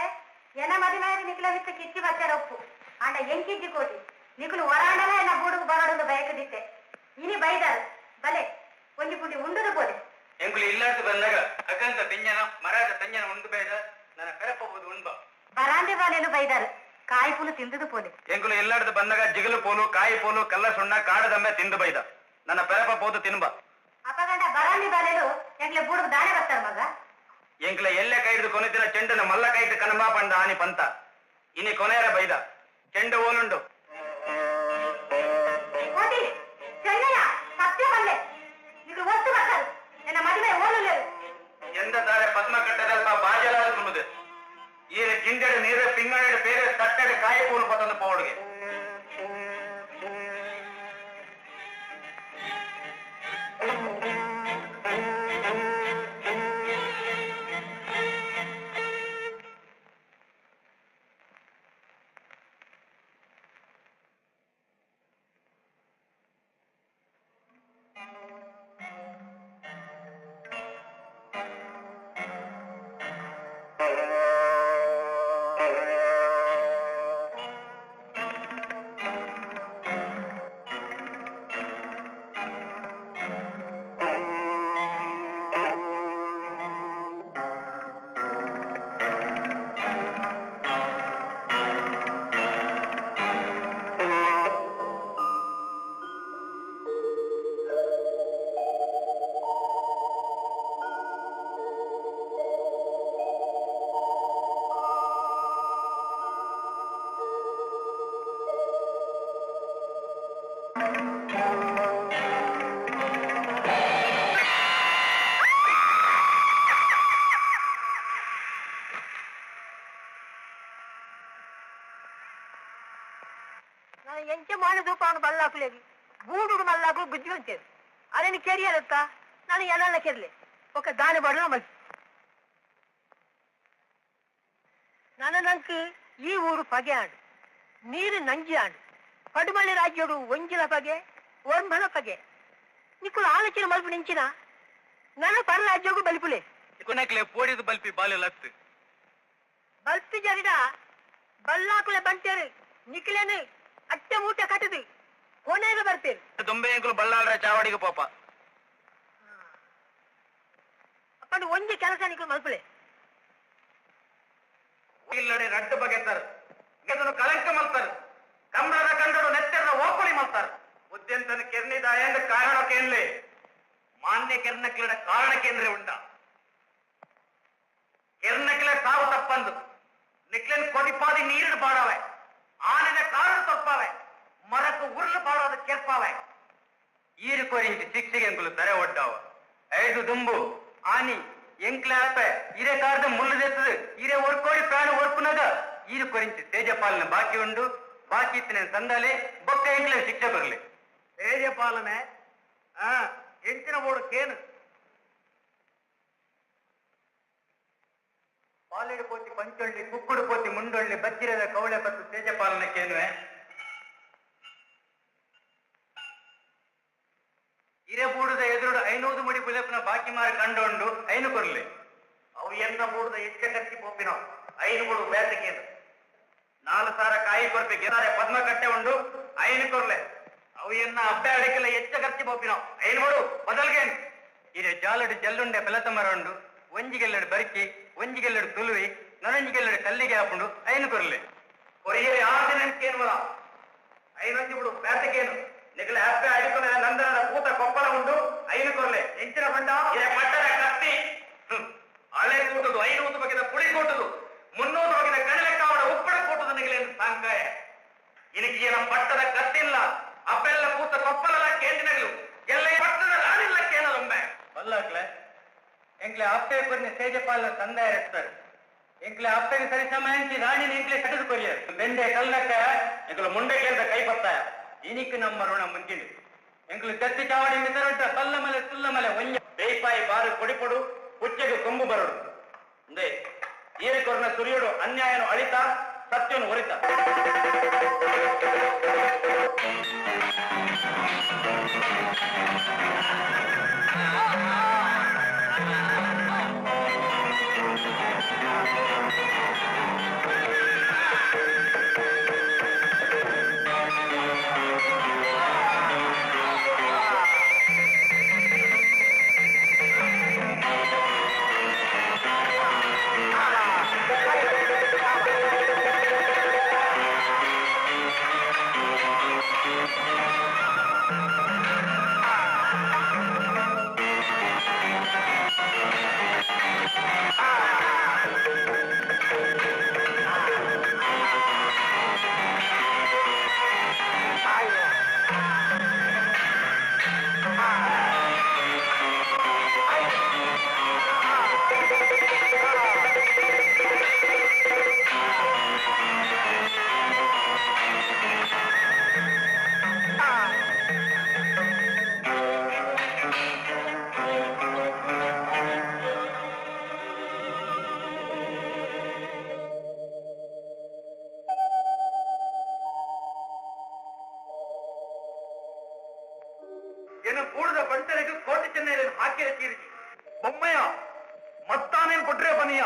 ఎన మదినాయి నికుల విత్త కిచ్చి వచ్చారొప్పు అండ ఎంకిజ్జి కోటి నికులు వరాండల ఎన్న బూడుకు బరడుంದು ಬಯಕದಿತ್ತೆ ಇನಿ ಬೈದಾರು ಬಲೆ ಒಂಜಿ ಪುಂಡಿ ಉಂಡುದು ಬೋಲೆ ಎಂಗುಲು ಇಲ್ಲಾದ ಬಂದಾಗ ಅಗಂತ ಬೆಂಜನ ಮರಾದ ತಂಜನ ಉಂಡು ಬೈದ ನನ್ನ ಪೆರಪಬಹುದು ಉಣ್ಬ ಬರಾಂದಿ ಬಾಲೆಲು ಬೈದಾರು ಕಾಯಿ ಪುಲು ತಿಂದುದು ಪೋಲೆ ಎಂಗುಲು ಇಲ್ಲಾದ ಬಂದಾಗ ಜಿಗಲು ಪೋಲು ಕಾಯಿ ಪೋಲು ಕಲ್ಲ ಸುಣ್ಣ ಕಾಡದಮ್ಮೆ ತಿಂದು ಬೈದ ನನ್ನ ಪೆರಪ ಪೋದು ತಿನ್ಬ ಅಪಗಂಡ ಬರಾಂದಿ ಬಾಲೆಲು ಎಂಗ್ಲೆ ಬೂಡುಕು ದಾಣೆ ಬರ್ತಾರ ಮಗ ಎಂಕ್ಲ ಎಲ್ಲೆ ಕೈದು ಕೊನೆತಿನ ಚೆಂಡನ ಮಲ್ಲ ಕೈದು ಕನಂಬಾ ಪಂಡ ಆನಿ ಪಂತ ಇನಿ ಕೊನೆಯರ ಬೈದ ಚೆಂಡು ಓಲುಂಡು ಓದಿ ಚೆನ್ನಯ್ಯ ಸತ್ಯ ಬಲ್ಲೆ ಇದು ಒತ್ತು ಬರ್ತಾರು ನನ್ನ ಮದುವೆ ಓಲುಲೇರು ಎಂದ ತಾರೆ ಪದ್ಮ ಕಟ್ಟದಲ್ಪ ಬಾಜಲಾದ ಕುಮ್ಮದು ಈರ ಕಿಂಡೆಡು ನೀರ ಪಿಂಗಳೆಡು ಬೇರೆ ತಟ್ಟೆಡು ಕಾಯಿ ಪೂಲು ಪತ್ತೊಂದು ಪೋಡುಗೆ ನಾನು ಎಂಚೆ ಮಾಡಿದಪ್ಪ ಅವನು ಬಲ್ಲಾಕುಲೇಗಿ ಬೂಡುಡು ಮಲ್ಲಾಕುಲು ಬುದ್ಧಿ ಬಂತೇನೆ ಅದೇನು ಕೆರಿಯರತ್ತ ನಾನು ಎಲ್ಲ ಕೆರ್ಲೆ ఒక దాని బడులో మళ్ళీ నాన్న నాకు ಈ ಊರು ಪಗೆ ಆಡು, ನೀರು ನಂಜಿ ಆಡು, ಪಡುಮಲೆ ರಾಜ್ಯೋಡು ಒಂಜಿಲ ಪಗೆ ಒರ್ಮಲ ಪಗೆ ನಿಕ್ಕುಲು ಆಲೋಚನೆ ಮಲ್ಪು ನಿಂಚಿನ ನನ್ನ ಪರ ರಾಜ್ಯೋಗು ಬಲ್ಪುಲೆ ಕೊನೆಕ್ಲೆ ಪೋಡಿದು ಬಲ್ಪಿ ಬಾಲೆ ಲತ್ತು ಬಲ್ಪಿ ಜರಿಡ ಬಲ್ಲಾಕುಲೆ ಬಂಟೇರು ನಿಕ್ಲೇನು ಅಟ್ಟೆ ಮೂಟೆ ಕಟ್ಟದು ಕೊನೆಗೆ ಬರ್ತೇನೆ ದೊಂಬೆ ಎಂಕುಲು ಬಲ್ಲಾಳ್ರ ಚಾವಡಿಗೆ ಪಾಪ ಅಪ್ಪಂಡು ಒಂಜಿ ಕೆಲಸ ನಿಕ್ಕಲು ಮಲ್ಪುಲೆ ಇಲ್ಲಡೆ ರಡ್ಡು ಬಗೆತಾರೆ ಗೆದನು ಕಳಂಕ ಮಲ್ತಾರೆ ಕಂಬಳದ ಕಂಡರು ನೆತ್ತೆರದ ಓಪಳಿ ಮಲ್ತಾರೆ ಉದ್ಯಂತನ ಕೆರ್ನಿದ ಎಂದ ಕಾರಣ ಕೇಳಲಿ ಮಾನ್ಯ ಕೆರ್ನಕ್ಲಡ ಕಾರಣ ಕೇಂದ್ರ ಉಂಡ ಕೆರ್ನಕ್ಲ ಸಾವು ತಪ್ಪಂದು ನಿಕ್ಲೆನ್ ಕೊಡಿಪಾದಿ ನೀರಿಡು ಪಾಡವೆ ಆನೆದ ಕಾರಣ ತಪ್ಪಾವೆ ಮರಕ್ಕೆ ಉರುಳು ಪಾಡೋದ ಕೆರ್ಪಾವೆ ಈರು ಕೊರಿಂಚಿ ಶಿಕ್ಷೆಗೆ ಎಂಕುಲು ತೆರೆ ಒಡ್ಡಾವ ಐದು ದುಂಬು ಆನಿ ಎಂಕ್ಲೆ ಆಪೆ ಇರೆ ಕಾರ್ದ ಮುಳ್ಳುದೆತ್ತದು ಇರೆ ಒರ್ಕೋಡಿ ಪ್ರಾಣ ಒರ್ಪುನಗ ಈರು ಕೊರಿಂಚಿ ತೇಜಪಾಲನ ಬಾಕಿ ಉಂಡು ಬಾಕಿ ಇತ್ತಿನ ಸಂದಾಲೆ ಬೊಕ್ಕ ಎಂಕ್ಲೆ ಶಿಕ್ಷೆ ಬರಲಿ ತೇಜಪಾಲನೆ ಎಂಚಿನ ಬೋಡು ಕೇನು ಪಾಲೆಡು ಪೋತಿ ಪಂಚೊಳ್ಳಿ ಕುಕ್ಕುಡು ಪೋತಿ ಮುಂಡೊಳ್ಳಿ ಬಜ್ಜಿರದ ಕವಳೆ ಪತ್ತು ತೇಜಪಾಲನೆ ಕೇನುವೆ ಇರೆ ಬೂಡದ ಎದುರುಡು 500 ಮುಡಿ ಬುಲೆಪನ ಬಾಕಿ ಮಾರಿ ಕಂಡೊಂಡು ಐನು ಕೊರ್ಲಿ ಅವು ಎನ್ನ ಬೂಡದ ಎಚ್ಚ ಕಟ್ಟಿ ಪೋಪಿನ 5 ಬೂಡು ಬೇಸಕೇನು 4 ಸಾರ ಕಾಯಿ ಕೊರ್ಪೆ ಗೆದಾರೆ ಪದ್ಮ ಕಟ್ಟೆ ಉಂಡು 5 ಕೊರ್ಲೆ ಅವು ಎನ್ನ ಅಬ್ಬೆ ಅಡಿಕೆಲ್ಲ ಎಚ್ಚ ಖರ್ಚಿ ಪೋಪಿನ 5 ಬೂಡು ಬದಲ್ಗೇನು ಇರೆ ಜಾಲಡು ಜಲ್ಲುಂಡೆ ಬೆಲತ ಮರ ಉಂಡು ಒಂಜಿಗೆಲ್ಲಡು ಬರಿಕಿ ಒಂಜಿಗೆಲ್ಲಡು ತುಳುವಿ ನೊರಂಜಿಗೆಲ್ಲಡು ಕಲ್ಲಿಗೆ ಹಾಕೊಂಡು 5 ಕೊರ್ಲೆ ಕೊರಿಯರೆ ಆದಿನಂಕೇನುವಲ್ಲ 5 ಬಿಡು ಬೇಸಕೇನು ನಿಗಲ ಹಬ್ಬೆ ಅಡಿಕೊಲೆ ನಂದನದ ಕೂತ ಕೊಪ್ಪಳ ಉಂಡು 5 ಕೊರ್ಲೆ ಎಂಚಿನ ಬಂಡ ಇರೆ ಪಟ್ಟದ ಕತ್ತಿ ಹಳೆ ಕೂಟದು 500 ಬಗೆದ ಪುಳಿ ಕೂಟದು 300 ಬಗೆದ ಕಡಲೆ ಕಾವಡ ಉಪ್ಪಳ ಕೂಟದ ನಿಗಲೇನು ಸಾಂಕಾಯ ಇನಕ್ಕೆ ಏನ ಪಟ್ಟದ ಕತ್ತಿಲ್ಲ ಅಪ್ಪೆಲ್ಲ ಕೂತ ಕೊಪ್ಪಲ ಕೇಂದಿನಗಳು ಎಲ್ಲ ಪಟ್ಟದ ರಾಣಿಲ್ಲ ಕೇಳಲೊಮ್ಮೆ ಬಲ್ಲಾಕ್ಲೆ ಎಂಕ್ಲೆ ಅಪ್ಪೆ ಕೊರ್ನೆ ತೇಜಪಾಲ ತಂದೆ ಇರ್ತಾರೆ ಎಂಕ್ಲೆ ಅಪ್ಪೆಗೆ ಸರಿ ಸಮಯ ರಾಣಿನ ಎಂಕ್ಲೆ ಕಟ್ಟದು ಕೊರಿಯರು ಬೆಂಡೆ ಕಲ್ಲಕ್ಕ ಎಂಕಲು ಮುಂಡೆಗೆ ಅಂತ ಕೈ ಬತ್ತಾಯ ಇನಿக்கு ನಮ್ಮ ಋಣ ಮುಂದಿನ ಎಂಕಲು ತೆತ್ತಿ ಚಾವಡಿ ಮಿತರೊಡ್ಡ ಕಲ್ಲಮಲೆ ಸುಲ್ಲಮಲೆ ಒಂಜ ಬೇಪಾಯಿ ಬಾರು ಕೊಡಿಪೊಡು ಹುಚ್ಚೆಗೆ ಕೊಂಬು ಬರೋಡು ಅಂದೇ ಈರಿಕೊರ್ನ ಸುರಿಯೋಡು ಅನ್ಯಾಯನು ಅಳಿತ ಸತ್ಯನು ಒರಿತ ಕೂಡದ ಬಂಟನೆಗೆ ಕೋಟಿ ಚೆನ್ನೈ ಹಾಕಿ ತೀರಿಸಿ ಬೊಮ್ಮಯ್ಯ ಮತ್ತಾನೇನ್ ಕೊಟ್ರೆ ಬನಿಯ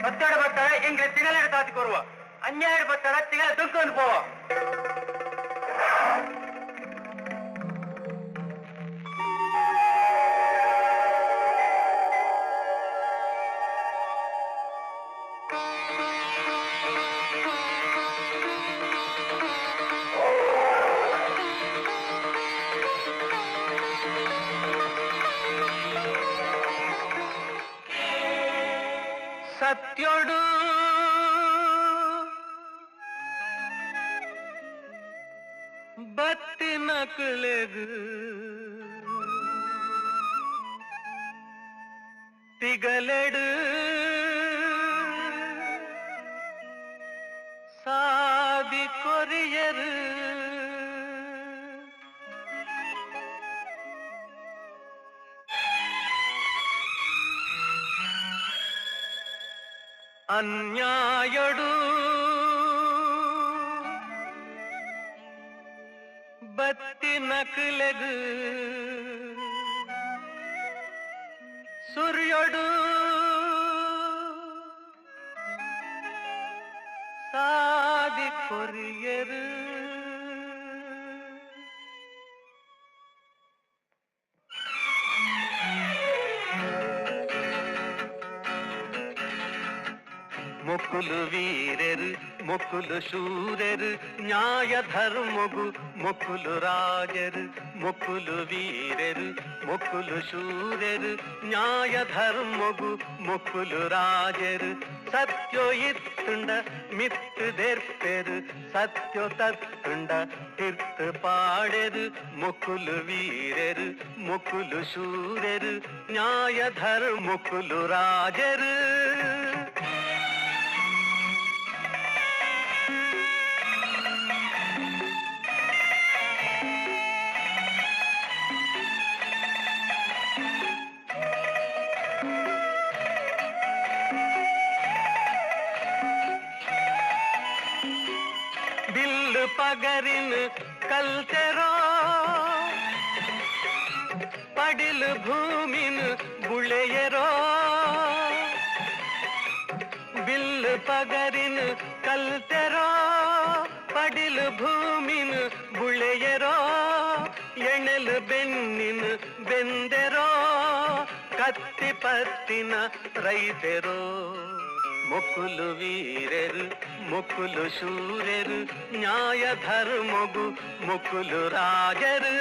ಬತ್ತಾಡ ಬತ್ತಾಡ ಎಂಗ್ರೆ ತಿಂಗಳ ತಾತಿ ಕೊರುವ ಅನ್ಯಾಯ ಬತ್ತಾಡ ತಿಂಗಳ ದುಡ್ಕೊಂಡು ಪೋವ ಸತ್ಯೋಡು ನಕಲೆಗು திகலெடு சாதி கொரியரு ಅನ್ಯಾಯಡು ಬತ್ತಿ ನಕಲೆಗು ಸೂರ್ಯಡು ಸಾದಿ ಕೊರಿಯರು ಮೊಕ್ಕುಲು ವೀರರು ಮೊಕ್ಕುಲು ಶೂರರು ನ್ಯಾಯ ಧರ್ಮಗು ಮೊಕ್ಕುಲು ರಾಜರು ಮೊಕ್ಕುಲು ವೀರರು ಮೊಕ್ಕುಲು ಶೂರರು ನ್ಯಾಯ ಧರ್ಮಗು ಮೊಕ್ಕುಲು ರಾಜರು ಸತ್ಯೋ ಇತ್ತುಂಡ ಮಿತ್ತು ದೆರ್ಪೆರು ಸತ್ಯೋ ತತ್ತುಂಡ ತಿರ್ತು ಪಾಡೆರು ಮೊಕ್ಕುಲು ವೀರರು ಮೊಕ್ಕುಲು ಶೂರರು ನ್ಯಾಯ ಧರ್ಮ ಮೊಕ್ಕುಲು ರಾಜರು ಬಿಲ್ಲು ಪಗರಿನ ಕಲ್ತೆರೋ ಪಡಿಲು ಭೂಮಿನ ಬುಳೆಯರೋ ಬಿಲ್ಲು ಪಗರಿನ ಕಲ್ತೆರೋ ಪಡಿಲು ಭೂಮಿನ ಬುಳೆಯರೋ ಎಣಲು ಬೆನ್ನಿನ ಬೆಂದೆರೋ ಕತ್ತಿ ಪತ್ತಿನ ರೈತೆರೋ ಮೊಕ್ಕುಲು ವೀರರು ಮೊಕ್ಕುಲು ಶೂರರು ನ್ಯಾಯ ಧರ್ಮಗು ಮೊಕ್ಕುಲು ರಾಜರು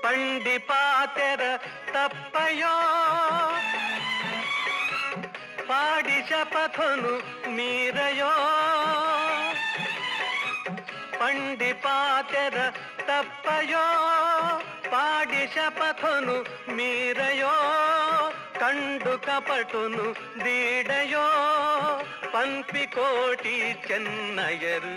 ಪಂಡಿಪಾತೆರ ತಪ್ಪಯೋ ಪಾಡಿ ಶಪಥನು ಮೀರಯೋ ಪಂಡಿಪಾತೆರ ತಪ್ಪಯೋ ಪಾಡಿ ಶಪಥನು ಮೀರಯೋ ಕಂಡು ಕಪಟುನು ದೀಡಯೋ ಪಂಪಿ ಕೋಟಿ ಚೆನ್ನಯರು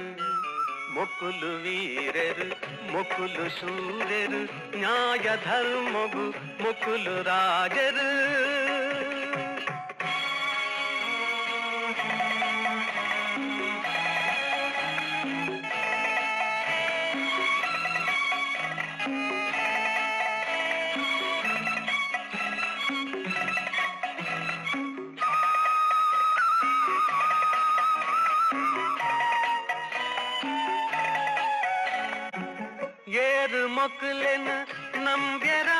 ಮೊಕ್ಕುಲು ವೀರರು ಮೊಕ್ಕುಲು ಶೂರರು ನ್ಯಾಯ ಧರ್ಮಗು ಮೊಕ್ಕುಲು ರಾಜರು ಏರು ಮೊಕ್ಕಲೆನ ನಂಬ್ಯರ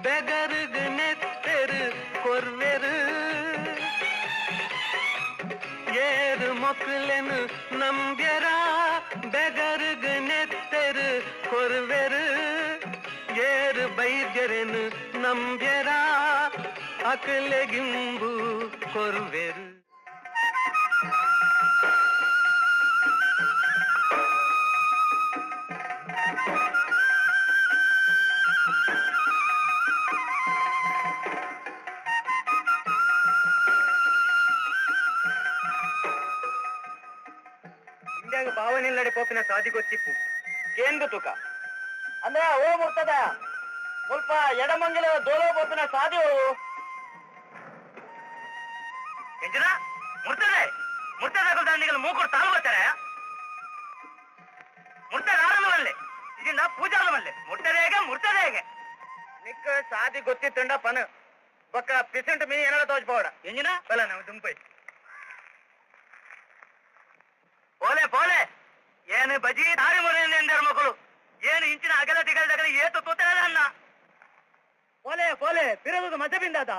ಬೆಗರುಗು ನೆತ್ತೆರು ಕೊರ್ವೆರು ಏರು ಮೊಕ್ಕಲೆನ ನಂಬ್ಯರ ಬೆಗರುಗು ನೆತ್ತೆರು ಕೊರ್ವೆರು ಏರು ಬೈದ್ಯರೆನು ನಂಬ್ಯರ ಅಕಲೆಗಿಂಬು ಕೊರ್ವೆರು ಭಾವನೆಲ್ಲಡೆ ಪೋಪಿನ ಸಾದಿ ಗೊತ್ತಿಪ್ಪು ಕೇಂದು ತುಕ ಅಂದ್ರೆ ಓ ಮುರ್ತದ ಸ್ವಲ್ಪ ಎಡಮಂಗಲ ದೋಲೋ ಪೋಪಿನ ಸಾದಿ ಎಂಜಿನ ಮುರ್ತದೆ ಮುರ್ತದ ದಾಂಡಿಗಳು ಮೂಕೂರು ತಾಳು ಬರ್ತಾರೆ ಮುರ್ತದ ಆರಂಭವಲ್ಲೇ ಇದನ್ನ ಪೂಜಾಲಮಲ್ಲೇ ಮುರ್ತದೆ ಹೇಗೆ ನಿಕ್ಕ ಸಾದಿ ಗೊತ್ತಿತ್ತುಂಡ ಪನ ಬೊಕ್ಕ ಪಿಸೆಂಟ್ ಮೀ ಏನಾರ ತೋಚ್ಬೋಡ ಎಂಜಿನ ಬಲ ನಾವು ದುಂಪೈ ಪೋಲೆ ಪೋಲೆ ಏನು ಬಜಿ ದಾರಿ ಮುರಿಯಿಂದ ಮಕ್ಕಳು ಏನು ಇಂಚಿನ ಅಗಲ ದಿಗಲದಗಲ ಏತು ತೋತಲ್ಲ ಅನ್ನ ಪೋಲೆ ಪೋಲೆ ಬಿರದು ಮಜ ಬಿಂದಾದ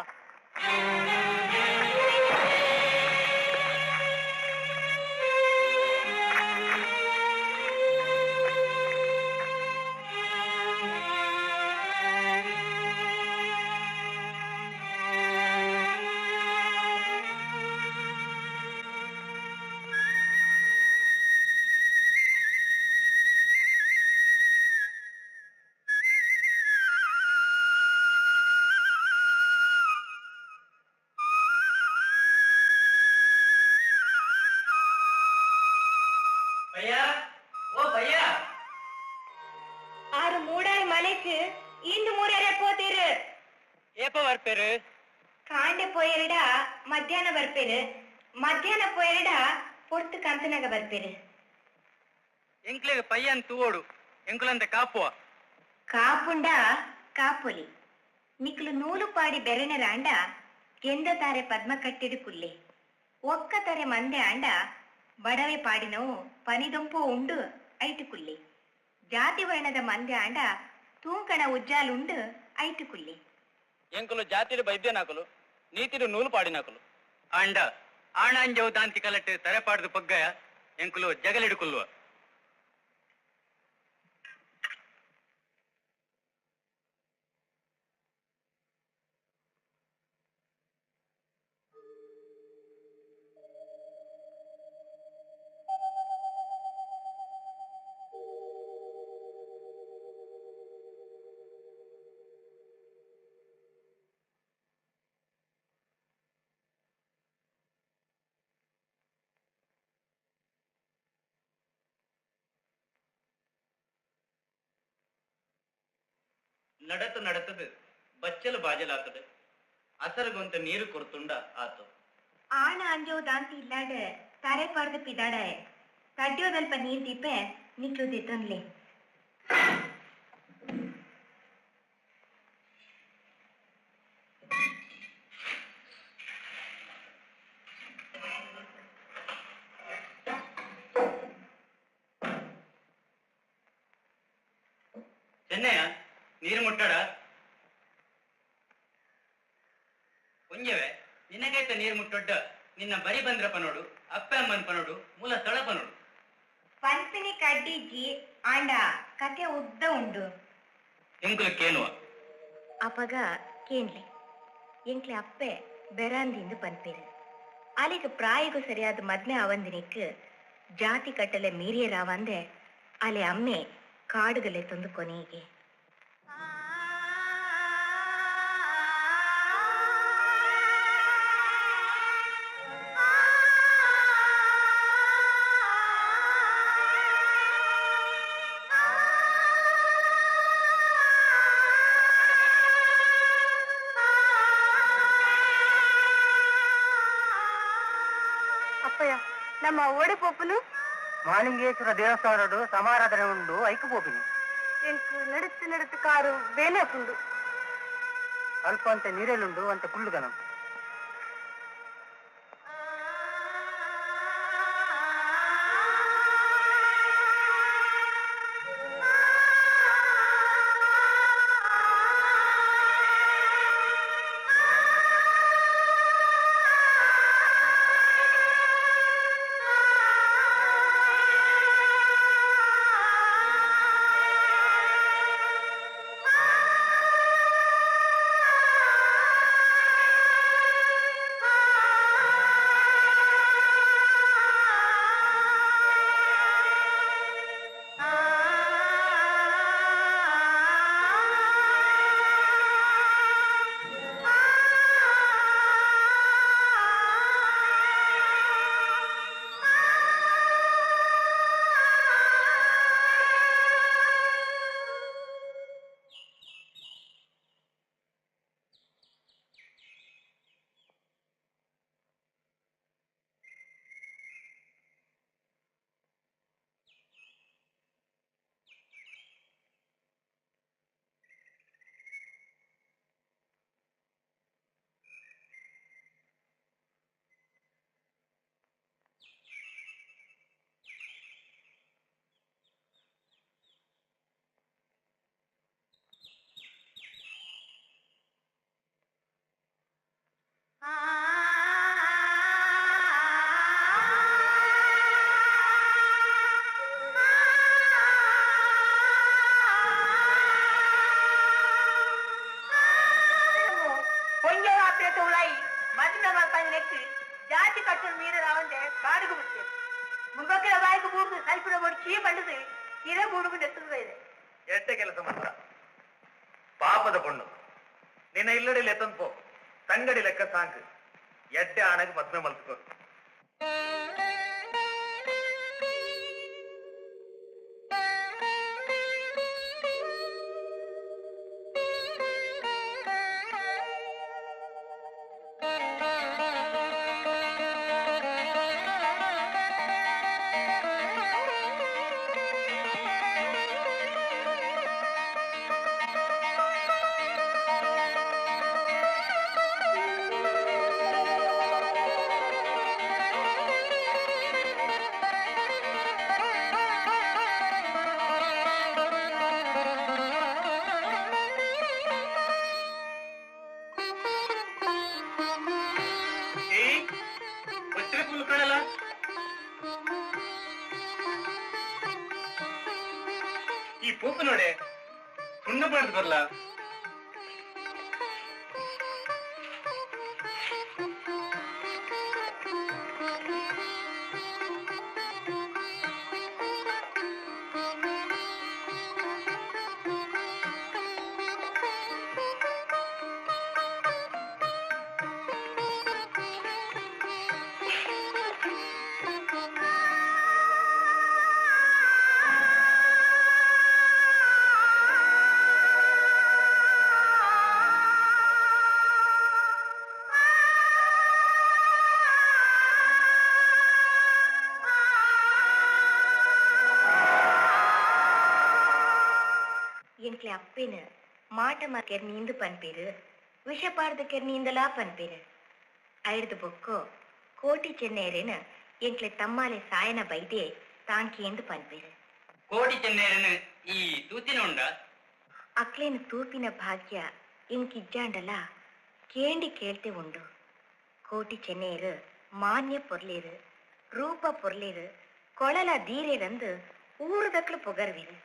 ஆறு மூடாய் மலைக்கு இந்து மூரரை போத்தீரு ಏಪ ಬರ್ಪೇರು ಕಾಂಡೆ ಪೋಯರಿಡ ಮಧ್ಯಾಹ್ನ ಬರ್ಪೇರು ಮಧ್ಯಾಹ್ನ ಪೋಯರಿಡ ಪೊರ್ತು ಕಂತನಾಗ ಬರ್ಪೇರು ಎಂಕ್ಲೆಗೆ ಪಯ್ಯನ್ ತೂವೋಡು ಎಂಕುಲಂತೆ ಕಾಪುವ ಕಾಪುಂಡ ಕಾಪುಲಿ ನಿಕ್ಲು ನೂಲು ಪಾಡಿ ಬೆರೆನ ರಾಂಡ ಎಂದ ತಾರೆ ಪದ್ಮ ಕಟ್ಟಿಡು ಕುಲ್ಲೆ ಒಕ್ಕ ತಾರೆ ಮಂದೆ ಆಂಡ ಬಡವೆ ಪಾಡಿನವು ಪನಿದೊಂಪು ಉಂಡು ಐಟು ಕುಲ್ಲೆ ಜಾತಿ ವರ್ಣದ ಮಂದೆ ಆಂಡ ತೂಂಕಣ ಉಜ್ಜಾಲುಂಡು ಐಟು ಕುಲ್ಲೆ ಎಂಕುಲು ಜಾತಿಡು ಬೈದ್ಯನಾಕಲು ನೀತಿಡು ನೂಲು ಪಾಡಿನಾಕಲು ಅಂಡ ಆಣಾಂಜವು ದಾಂತಿ ಕಲಟ್ಟು ತರೆಪಾಡ್ದು ಪಗ್ಗಯ ಎಂಕುಲು ಜಗಲಿಡುಕುಲ್ವ ನಡತು ನಡತದು ಬಚ್ಚಲು ಬಾಜಲಾತದು ಅಸರಗೊಂತ ನೀರು ಕೊರ್ತುಂಡ ಆತು ಆಣ ಅಂಜೋ ದಾಂತಿ ಇಲ್ಲಾಡ ತಾರೆ ಪಾಡ್ದು ಪಿದಾಡ ತಡ್ಯೋದಲ್ಪ ನೀರ್ ದೀಪೆ ನಿಕ್ಲು ದಿತ್ತೊನ್ಲೆ ಚೆನ್ನಯ್ಯ ನೀರು ಮುಟ್ಟಡ ಒಂಜವೆ ನಿನಗೈತ ನೀರು ಮುಟ್ಟೊಡ್ಡ ನಿನ್ನ ಬರಿ ಬಂದ್ರಪ್ಪ ನೋಡು ಅಪ್ಪ ಅಮ್ಮನ್ ಪನೋಡು ಮೂಲ ಸ್ಥಳಪ ನೋಡು ಪಂಪಿನಿ ಕಡ್ಡಿಜ್ಜಿ ಆಂಡ ಕತೆ ಉದ್ದ ಉಂಡು ಎಂಕುಲು ಕೇನುವ ಅಪಗ ಕೇನ್ಲೆ ಎಂಕ್ಲೆ ಅಪ್ಪೆ ಬೆರಾಂದಿಂದು ಪನ್ಪೇರು ಅಲ್ಲಿಗೆ ಪ್ರಾಯಿಗೂ ಸರಿಯಾದ ಮದ್ನೆ ಅವಂದಿನಿಕ್ ಜಾತಿ ಕಟ್ಟಲೆ ಮೀರಿಯರಾವಂದೆ ಅಲ್ಲಿ ಅಮ್ಮೆ ಕಾಡುಗಲೆ ತಂದು ಕೊನೆಗೆ ಅಪ್ಪಯ್ಯ ನಮ್ಮ ಓಡೆ ಪೋಪುಲು ಮಾಲಿಂಗೇಶ್ವರ ದೇವಸ್ಥಾನಡು ಸಮಾರಾಧನೆ ಉಂಡು ಐಕು ಪೋಪಿನಿ ಎಂಕು ನಡುತ್ತು ನಡುತ್ತು ಕಾರು ಬೇನೆ ಹಾಕೊಂಡು ಅಲ್ಪ ಅಂತೆ ನೀರೆಲ್ಲುಂಡು ಅಂತ ಕುಳ್ಳುಗನ ಅವಳಾಯಿ ಮದುವೆ ಮಾಡ್ಕೊಂಡು ನೆಕ್ಕಿ ಜಾತಿ ಕಟ್ಟಲು ಮೀರದ ಅವಂತೆ ಕಾಡಿಗೆ ಬಿಡ್ತೇವೆ ಮುಂಬಕ್ಕಳ ಬಾಯಿಗೆ ಬೂಡುದು ಸಲ್ಪಿಡ ಬಡ್ಚಿ ಬಂಡದು ಇದೇ ಬೂಡುಗು ನೆತ್ತದ ಇದೆ ಎಷ್ಟೇ ಕೆಲಸ ಮಾತ್ರ ಪಾಪದ ಪೊಣ್ಣು ನಿನ್ನ ಇಲ್ಲಡಿ ಲೆತ್ತನ್ಪೋ ತಂಗಡಿ ಲೆಕ್ಕ ಸಾಂಕು ಎಡ್ಡೆ ಆಣಗೆ ಮದ್ಮೆ ಮಲ್ಕೋ ಈ ಪೂಪು ನೋಡೆ ಸುಣ್ಣ ಬಾರ್ದು ಬರ್ಲ எங்களை அப்பின்னு மாட்டமா கெர்னீந்து பண்பேரு விஷப்பாடுது கெர்னீந்தலா பண்பேரு ஐடுது பொக்கோ கோಟಿ ಚೆನ್ನೇರೇನು ಎಂಕ್ಲೆ ತಮ್ಮಾಲೆ ಸಾಯನ ಬೈದೆ ತಾಂಕಿಯೆಂದು ಪನ್ಪೇರು ಕೋಟಿ ಚೆನ್ನೇರನು ಈ ತೂತಿನ ಉಂಡ ಅಕ್ಲೇನು ತೂಪಿನ ಭಾಗ್ಯ ಇಂಕಿಜ್ಜಾಂಡಲ ಕೇಂಡಿ ಕೇಳ್ತೆ ಉಂಡು ಕೋಟಿ ಚೆನ್ನೇರು ಮಾನ್ಯ ಪೊರ್ಲೇರು ರೂಪ ಪೊರ್ಲೇರು ಕೊಳಲ ದೀರೇರಂದು ಊರುದಕ್ಲು ಪೊಗರ್ವೇರು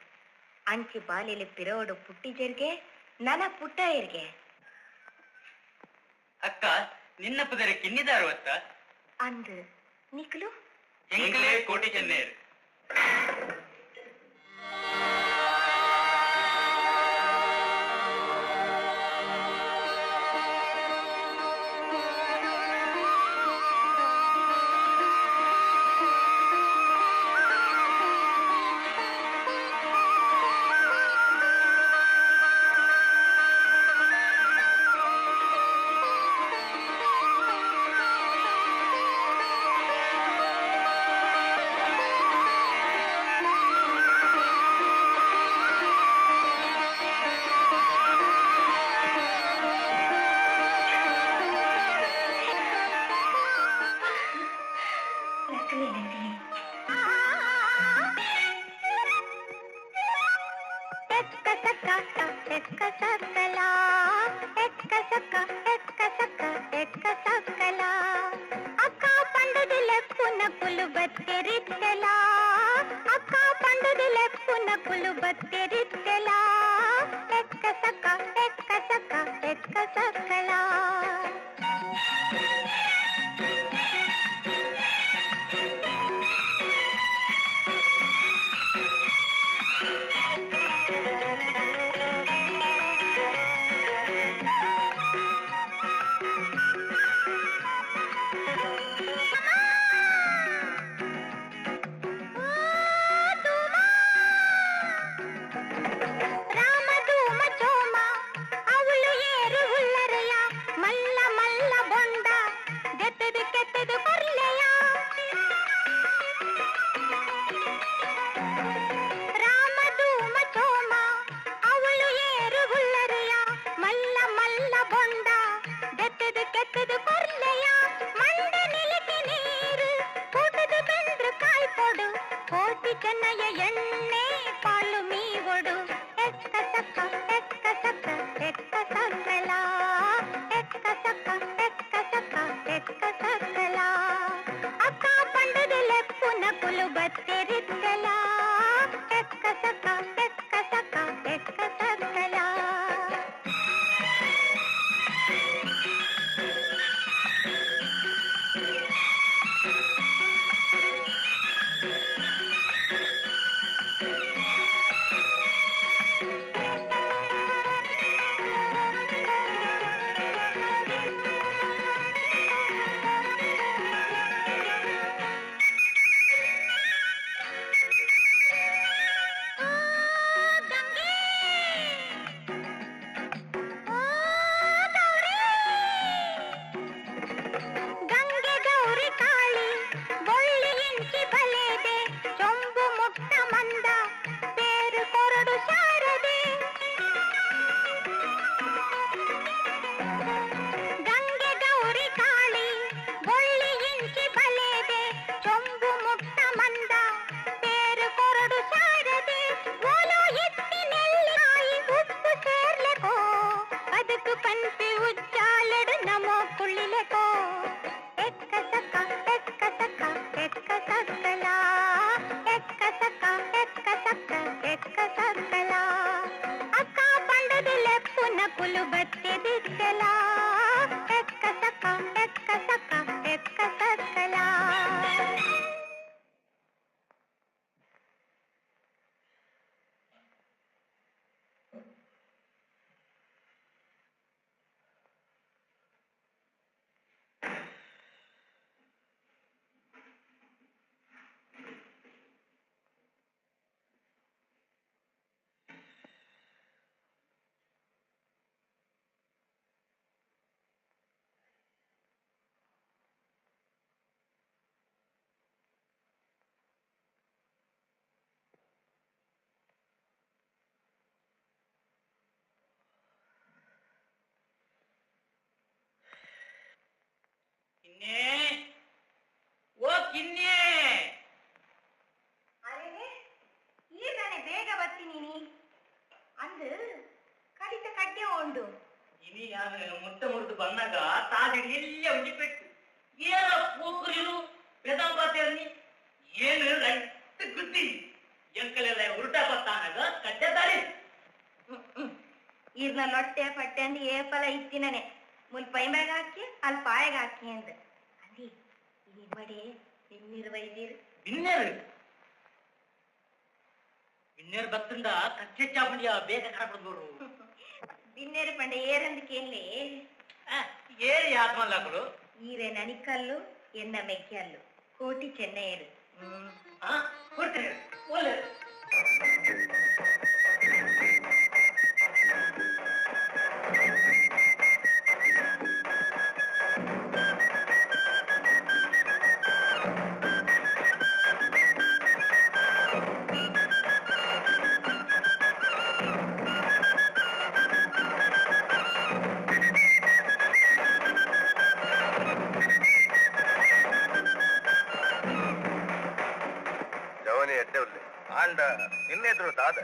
ಅಂಚಿ ಬಾಲೆಲಿ ಪಿರೋಡು ಪುಟ್ಟಿಜರ್ಗೆ ನನ ಪುಟ್ಟಾಯರ್ಗೆ ಅಕ್ಕ ನಿನ್ನ ಪುದರ ಕಿನ್ನಿದಾರು ಅತ್ತ ಅಂದು ನಿಕ್ಲು ಎಂಕಲೇ ಕೋಟಿ ಚೆನ್ನೇರು ಬೇಕು ಎಕ್ಕಸಕ ಎಕ್ಕಸಕ ಎಕ್ಕಸಕ್ಕಲ ಎಕ್ಕಸಕ ಎಕ್ಕಸಕ ಎಕ್ಕಸಕ್ಕಲ ಅಕ್ಕ ಪಂಡದಿಲೆ ಪುನ ಕುಲು ಬತ್ತಿ ದಿಕ್ಕಲ ಎಕ್ಕಸಕ ಎಕ್ಕಸಕ ಎಕ್ಕಸಕ್ಕಲ ಈಗನೆ ಬೇಗ ಬರ್ತೀನಿ ಅಂದು ಕಡಿತ ಕಡ್ಡೆ ಉಂಡು ಇನಿ ಮುಟ್ಟ ಮುರಿದು ಬಂದಾಗ ತಾದಿಡಿ ಎಲ್ಲೇ ಉಂಡಿಪೆಟ್ಟು ಏನ ಪೂಕರಿರು ಪೆದಂಬಾತೇರ್ನಿ ಏನು ರೈತ ಗುದ್ದಿ ಎಂಕಲೆಲ್ಲ ಉಲ್ಟಾ ಬತ್ತಾನಾಗ ಕಡ್ಡೆ ದಾರಿ ಈರ್ನ ಲೊಟ್ಟೆ ಪಟ್ಟೆ ಅಂದು ಏಪಲ ಇತ್ತಿನೇ ಮುಲ್ ಪೈ ಮ್ಯಾಗ ಹಾಕಿ ಅಲ್ಲಿ ಪಾಯಗ ಹಾಕಿ ಅಂದ ಅಂದಿ ಇಲ್ಲಿ ಬಡಿ ಇನ್ನಿರು ವೈದ್ಯರು ಬಿನ್ನೇರು ಬತ್ತಂದ ಕಚ್ಚೆ ಚಾಪುಂಡಿಯ ಬೇಗ ಕರಪಡ್ದವರು ಬಿನ್ನೇರು ಪಂಡ ಏರಂದಕೇನ್ಲಿ ಏರಿ ಆತ್ಮಲ್ಲಾಕಲು ಈರೆ ನನಿಕಲ್ಲು ಎನ್ನ ಮೆಕ್ಕಲ್ಲು ಕೋಟಿ ಚೆನ್ನೈಯರು ಕೊಡ್ತೇನೆ ಒಳ್ಳೆ ಆಂಡ ನಿನ್ನೆದ್ರು ದಾದ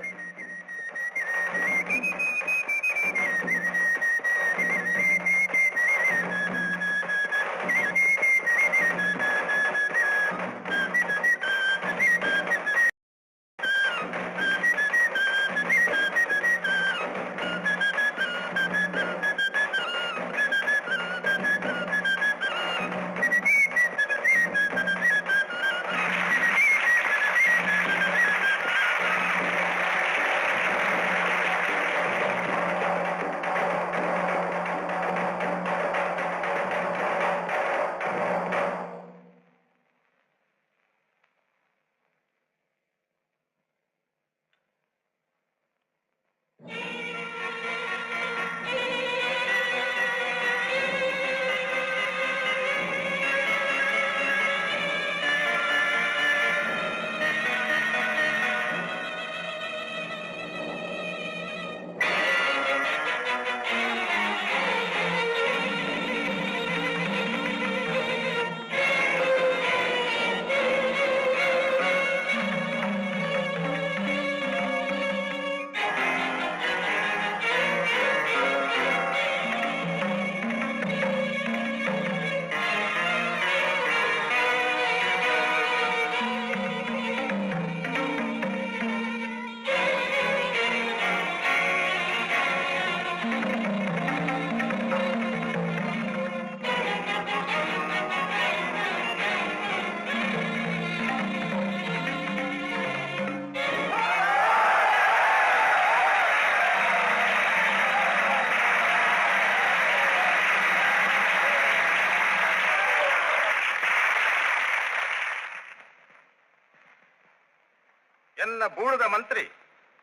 ಎನ್ನ ಬೂಳದ ಮಂತ್ರಿ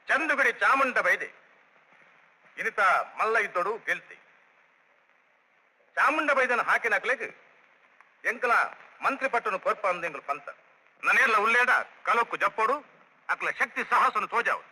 ಚಂದುಗಡಿ ಚಾಮುಂಡ ಬೈದೆ ಇನಿತ ಮಲ್ಲ ಇದ್ದೋಡು ಗೆಲ್ತಿ ಚಾಮುಂಡ ಬೈದನ ಹಾಕಿನ ಅಕ್ಲೆಗ್ ಎಂಕಲ ಮಂತ್ರಿ ಪಟ್ಟನು ಕೊರ್ಪ ಅಂದೆಂಗಲ್ ಪಂತ ನನೆಲ್ಲ ಉಲ್ಲೇಡ ಕಲೊಕ್ಕು ಜಪ್ಪೋಡು ಅಕ್ಲ ಶಕ್ತಿ ಸಾಹಸನು ತೋಜಾವು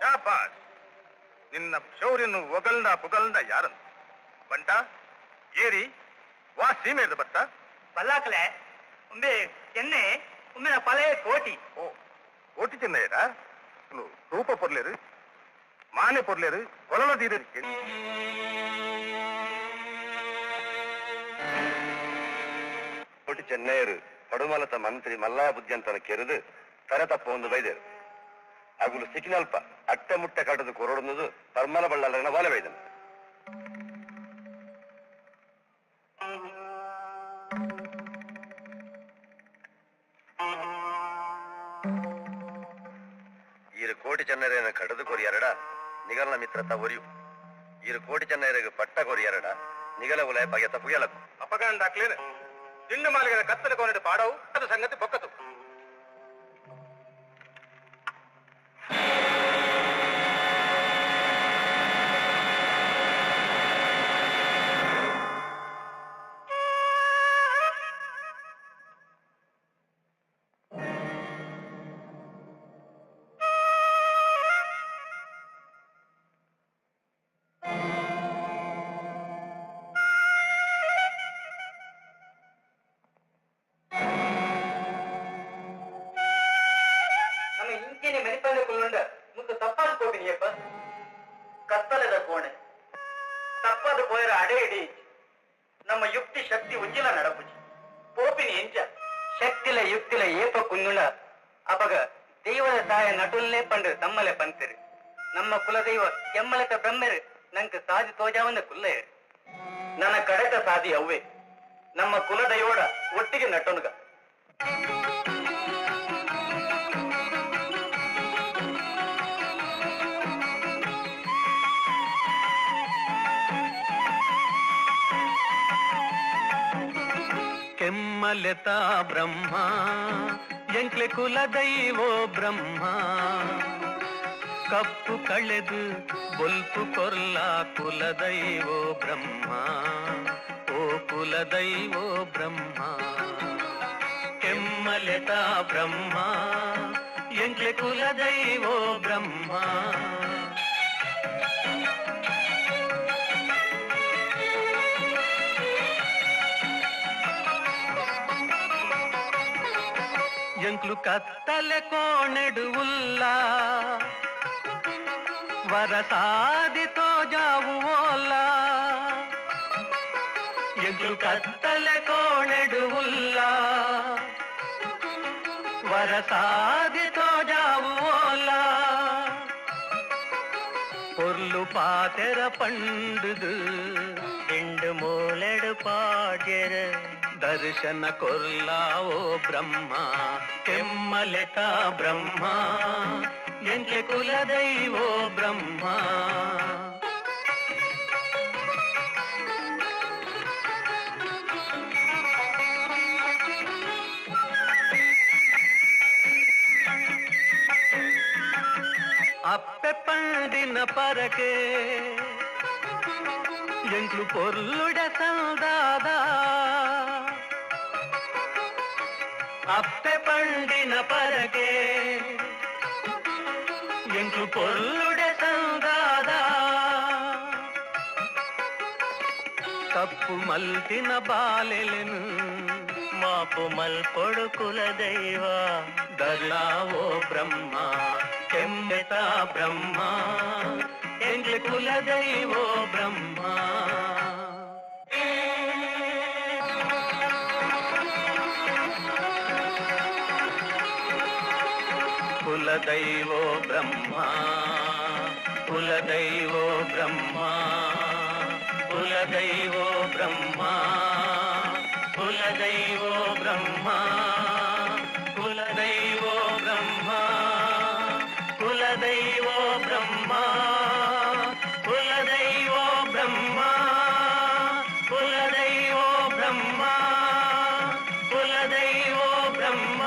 ಶಾಬಾಸ್, ನಿನ್ನ ಶೌರ್ಯನ್ನು ಪುಗಲ್ದ ಯಾರನ್ನು ಬಂಟ ಏರಿ ವಾ ಸೀಮೆದು ಬತ್ತ ಬಲ್ಲಾಕಲೆ ಒಮ್ಮೆ ಚೆನ್ನೆ ಒಮ್ಮೆ ಪಳೆಯ ಕೋಟಿ ಓ ಕೋಟಿ ಚೆನ್ನಯ್ಯರ ರೂಪ ಪೊರ್ಲೇರು ಮಾನೆ ಪೊರ್ಲೇರು ಕೊಲಲ ತೀರಕ್ಕೆ ಕೋಟಿ ಚೆನ್ನಯ್ಯರು ಪಡುಮಲತ ಮಂತ್ರಿ ಮಲ್ಲಾ ಬುದ್ಧಿಯಂತನ ಕೆರೆದು ತರ ತಪ್ಪ ಒಂದು ಬೈದೇರು ಅಗುಲು ಸಿಕ್ಕಿನಲ್ಪ ಅಟ್ಟೆ ಮುಟ್ಟೆ ಕಟ್ಟದು ಕೊರಡುವುದು ಪರ್ಮಲ ಬಳ್ಳಾಲನ ಬಾಲ ಬೈದನು ಈರು ಕೋಟಿ ಚೆನ್ನೈರನ ಕಡದು ಕೊರಿಯರಡ ನಿಗಲ ಮಿತ್ರತ ಒರಿಯು ಈರು ಕೋಟಿ ಚೆನ್ನೈರಿಗೆ ಪಟ್ಟ ಕೊರಿಯರಡ ನಿಗಲ ಉಲಯ ಪಗೆತ ಪುಗೆಲಕು ಅಪಗಂಡಾಕ್ಲೇನು ತಿಂಡು ಮಾಲಿಗದ ಕತ್ತಲ ಕೊನೆಡು ಪಾಡವು ಅದು ಸಂಗತಿ ಪೊಕ್ಕತು ಕತ್ತಲದ ಕೋಣೆ ತಪ್ಪದು ಪೋಯರ ಅಡೆ ಇಡಿ ನಮ್ಮ ಯುಕ್ತಿ ಶಕ್ತಿ ಉಜ್ಜಿಲ ನಡಪುಜಿ ಪೋಪಿನಿ ಎಂಚ ಶಕ್ತಿಲ ಯುಕ್ತಿಲ ಏಪ ಕುಂದುಂಡ ಅಪಗ ದೈವದ ಸಹಾಯ ನಟುಲ್ನೇ ಪಂಡು ತಮ್ಮಲೆ ಪಂತಿರು ನಮ್ಮ ಕುಲದೈವ ಕೆಮ್ಮಲಕ ಬ್ರಹ್ಮೆರು ನಂಗೆ ಸಾಧಿ ತೋಜಾವಂದ ಕುಲ್ಲೆಯರು ನನ್ನ ಕಡೆತ ಸಾಧಿ ಅವ್ವೆ ನಮ್ಮ ಕುಲದೈವೋಡ ಒಟ್ಟಿಗೆ ನಟುನುಗ ಕೆಮ್ಮಲೆತಾ ಬ್ರಹ್ಮ ಎಂಕ್ಲೆ ಕುಲದೈವೋ ಬ್ರಹ್ಮ ಕಪ್ಪು ಕಳೆದು ಬೊಲ್ಪು ಕೊರ್ಲ ಕುಲದೈವೋ ಬ್ರಹ್ಮ ಓ ಕುಲದೈವೋ ಬ್ರಹ್ಮ ಕೆಮ್ಮಲೆತಾ ಬ್ರಹ್ಮ ಎಂಕ್ಲೆ ಕುಲದೈವೋ ಬ್ರಹ್ಮ ಎಂಕ್ಲು ಕತ್ತಲೆ ಕೋಣೆಡು ಉಲ್ಲ ವರಸಾದಿತೋ ಜಾವು ಓಲ್ಲ ಎಂಕ್ಲು ಕತ್ತಲೆ ಕೋಣೆಡು ಉಲ್ಲ ವರಸಾದಿತೋ ಜಾವು ಓಲ್ಲ பொருளு பாத்தெர பண்டுது ரெண்டு மூலெடு பாடெர ದರ್ಶನ ಕೊರ್ಲಾವೋ ಬ್ರಹ್ಮ ಕೆಮ್ಮಲೆತ ಬ್ರಹ್ಮ ಎಂಕೆ ಕುಲದೈವೋ ಬ್ರಹ್ಮ ಅಪ್ಪೆ ಪಂಡಿನ ಪರಕೆ ಎಂಕ್ಲು ಪೊರ್ಲುಡ ಸಂದಾದ ಅಪ್ಪೆ ಪಂಡಿನ ಪರಕೆ ಎಂಕ್ಲು ಪೊರ್ಲುಡೆ ಸಂದಾದ ತಪ್ಪು ಮಲ್ತಿನ ಬಾಲೆಲೆನು ಮಾಪು ಮಲ್ಪೊಡು ಕುಲದೈವ ದರ್ಲಾವೋ ಬ್ರಹ್ಮ ಕೆಮ್ಮೆತ ಬ್ರಹ್ಮ ಎಂಕ್ಲೆ ಕುಲದೈವೋ ಬ್ರಹ್ಮ ಕುಲದೈವೋ ಬ್ರಹ್ಮ ಕುಲದೈವೋ ಬ್ರಹ್ಮ ಕುಲದೈವೋ ಬ್ರಹ್ಮ ಕುಲದೈವೋ ಬ್ರಹ್ಮ ಕುಲದೈವೋ ಬ್ರಹ್ಮ ಕುಲದೈವೋ ಬ್ರಹ್ಮ ಕುಲದೈವೋ ಬ್ರಹ್ಮ ಕುಲದೈವೋ ಬ್ರಹ್ಮ ಕುಲದೈವೋ ಬ್ರಹ್ಮ.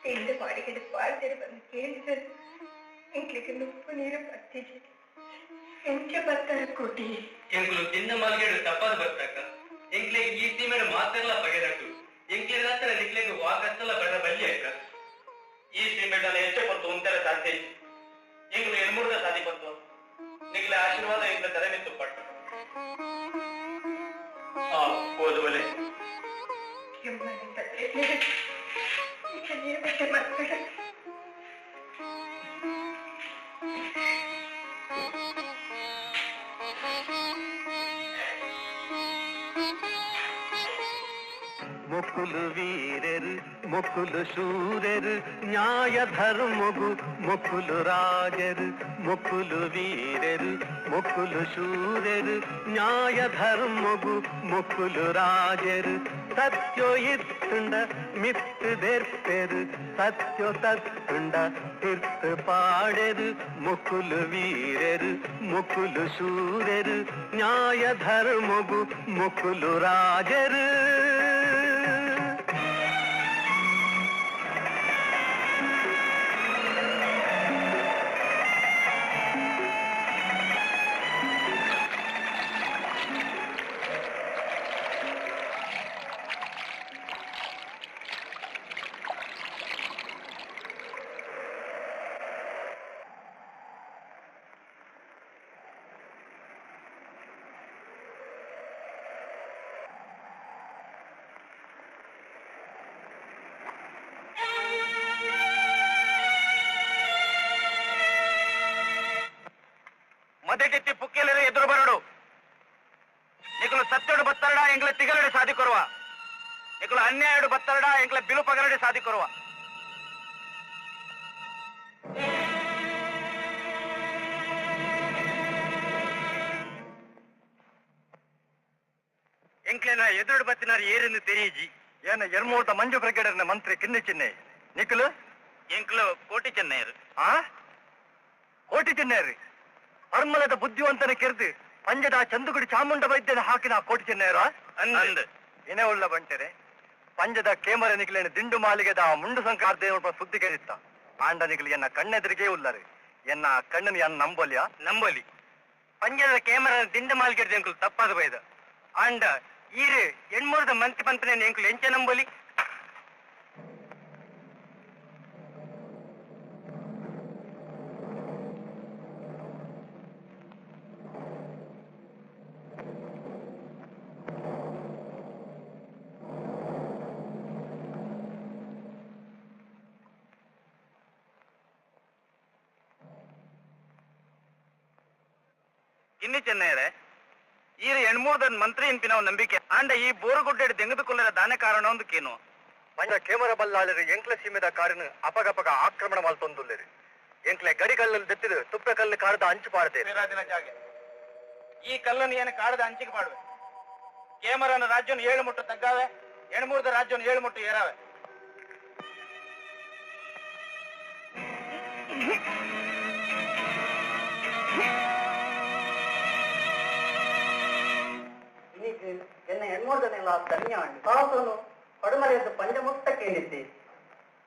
ತಿಂದು ಮಾಡಿಕೊಂಡು ಪಾಲ್ದಿರು ಬಂದು ಕೇಳಿದರು ಎಂಕ್ಲಿಗೆ ನುಪ್ಪು ನೀರು ಬರ್ತಿದೆ ಎಂಕೆ ಬರ್ತಾರೆ ಕೋಟಿ ಎಂಕ್ಲು ತಿಂದ ಮಲ್ಗೆಡು ತಪ್ಪದು ಬರ್ತಕ್ಕ ಎಂಕ್ಲಿಗೆ ಈ ಸೀಮೆಡು ಮಾತೆಲ್ಲ ಬಗೆದಟ್ಟು ಎಂಕ್ಲಿಗೆ ಹತ್ರ ನಿಕ್ಲಿಗೆ ವಾಕಷ್ಟೆಲ್ಲ ಕಡ ಬಲ್ಲಿ ಅಕ್ಕ ಈ ಸೀಮೆಡನ್ನ ಹೆಚ್ಚೆ ಬಂತು ಒಂಥರ ಸಾಧ್ಯ ಇತ್ತು ಎಂಕ್ಲು ಎಲ್ಮೂರ್ದ ಸಾಧಿ ಬಂತು ನಿಕ್ಲೆ ಆಶೀರ್ವಾದ ಎಂಕ್ಲ ತಲೆಮೆತ್ತು ಪಟ್ಟು ಓದುವಲೆ ನೀರು ಬಟ್ಟೆ ಬರ್ತಾರೆ ಮೊಕ್ಕುಲು ವೀರರು ಮೊಕ್ಕುಲು ಶೂರರು ನ್ಯಾಯ ಧರ್ಮಗು ಮೊಕ್ಕುಲು ರಾಜರು ಮೊಕ್ಕುಲು ವೀರರು ಮೊಕ್ಕುಲು ಶೂರರು ನ್ಯಾಯ ಧರ್ಮಗು ಮೊಕ್ಕುಲು ರಾಜರು ಸತ್ಯೋ ಇತ್ತುಂಡ ಮಿತ್ತು ದೆರ್ಪೆರು ಸತ್ಯೋ ತತ್ತುಂಡ ತಿರ್ತು ಪಾಡೆರು ಮೊಕ್ಕುಲು ವೀರರು ಮೊಕ್ಕುಲು ಶೂರರು ನ್ಯಾಯ ಧರ್ಮಗು ಮೊಕ್ಕುಲು ರಾಜರು. ಮದೆಗೆತ್ತಿ ಪುಕ್ಕೆಲ್ಲರೂ ಎದುರು ಬರಡು ನಿಕಲು ಸತ್ಯಡು ಬತ್ತರಡ ಎಂಗ್ಲ ತಿಗಲಡೆ ಸಾಧಿ ಕೊರುವ ನಿಕಲು ಅನ್ಯಾಯಡು ಬತ್ತರಡ ಎಂಗ್ಲ ಬಿಲು ಪಗಲಡೆ ಸಾಧಿ ಕೊರುವ ಎಂಕ್ಲೆನ ಎದುರು ಬತ್ತಿನಾರು ಏರೆಂದು ತೆರೀಜಿ ಏನ ಎರ್ಮೂರ್ದ ಮಂಜು ಬ್ರಿಗೇಡರ್ನ ಮಂತ್ರಿ ಕಿನ್ನಿ ಚಿನ್ನೆ ನಿಕಲು ಎಂಕ್ಲು ಕೋಟಿ ಚೆನ್ನೈರು ಕೋಟಿ ಚೆನ್ನೈರು ಅರ್ಮಲದ ಬುದ್ಧಿವಂತನ ಕೆರ್ದು ಪಂಜದ ಚಂದುಗುಡಿ ಚಾಮುಂಡ ವೈದ್ಯನ ಹಾಕಿನ ಕೋಟಿ ಚೆನ್ನೈರ ಅಂದ್ ಏನೇ ಉಳ್ಳ ಬಂಟೆರೆ ಪಂಜದ ಕೇಮರ ನಿಖಿಲೇನ ದಿಂಡು ಮಾಲಿಗೆದ ಮುಂಡು ಸಂಕಾರ್ದೇವ ಸುದ್ದಿ ಕೇಳಿತ್ತ ಆಂಡ ನಿಖಿಲಿ ಎನ್ನ ಕಣ್ಣೆದುರಿಗೆ ಉಲ್ಲರು ಎನ್ನ ಕಣ್ಣನ್ನು ಎನ್ನ ನಂಬೋಲಿ ಪಂಜದ ಕೇಮರ ದಿಂಡು ಮಾಲಿಗೆದ ಎಂಕುಲು ತಪ್ಪಾದ ಬೈದ ಆಂಡ ಈರು ಎಣ್ಮೂರದ ಮಂತ್ರಿ ಪಂಪನ ಎಂಕುಲು ಎಂಚೆ ನಂಬೋಲಿ ಇನ್ನಿ ಚೆನ್ನೈರೆ ಈ 2-3 ಮಂತ್ರಿ ಇಂಪಿನ ನಂಬಿಕೆ ಆಂಡ ಈ ಬೋರುಗುಡ್ಡೆ ತೆಗೆದುಕೊಳ್ಳರ ದಾನ ಕಾರಣ ಒಂದಕ್ಕೇನು ಮಂಜ ಕೇಮರ ಬಲ್ಲಾಳರು ಎಂಕ್ಲೆ ಸೀಮೆದ ಕಾರಣ ಅಪಗಪಗ ಆಕ್ರಮಣ ಮಲ್ತೊಂದುಲ್ಲೇರು ಎಂಕ್ಲೆ ಗಡಿ ಕಲ್ಲಲ್ಲಿ ದೆತ್ತಿದು ತುಪ್ಪ ಕಲ್ಲು ಕಾಡದ ಅಂಚು ಪಾಡ್ದೆ ಜಾಗೆ ಈ ಕಲ್ಲನ್ನು ಏನು ಕಾಡದ ಅಂಚಿಗೆ ಮಾಡುವೆ ಕೇಮರನ ರಾಜ್ಯವನ್ನು 7 ಮುಟ್ಟು ತಗ್ಗಾವೆ 2-3 ರಾಜ್ಯವನ್ನು 7 ಮುಟ್ಟು ಏರಾವೆ இன்னைக்கு என்ன 2-3 தனியாண்டு காசோನು ಪಡುಮರೆಯದ್ದು ಪಂಚಮುಕ್ತಕ್ಕೆ ಏನಿದ್ದೆ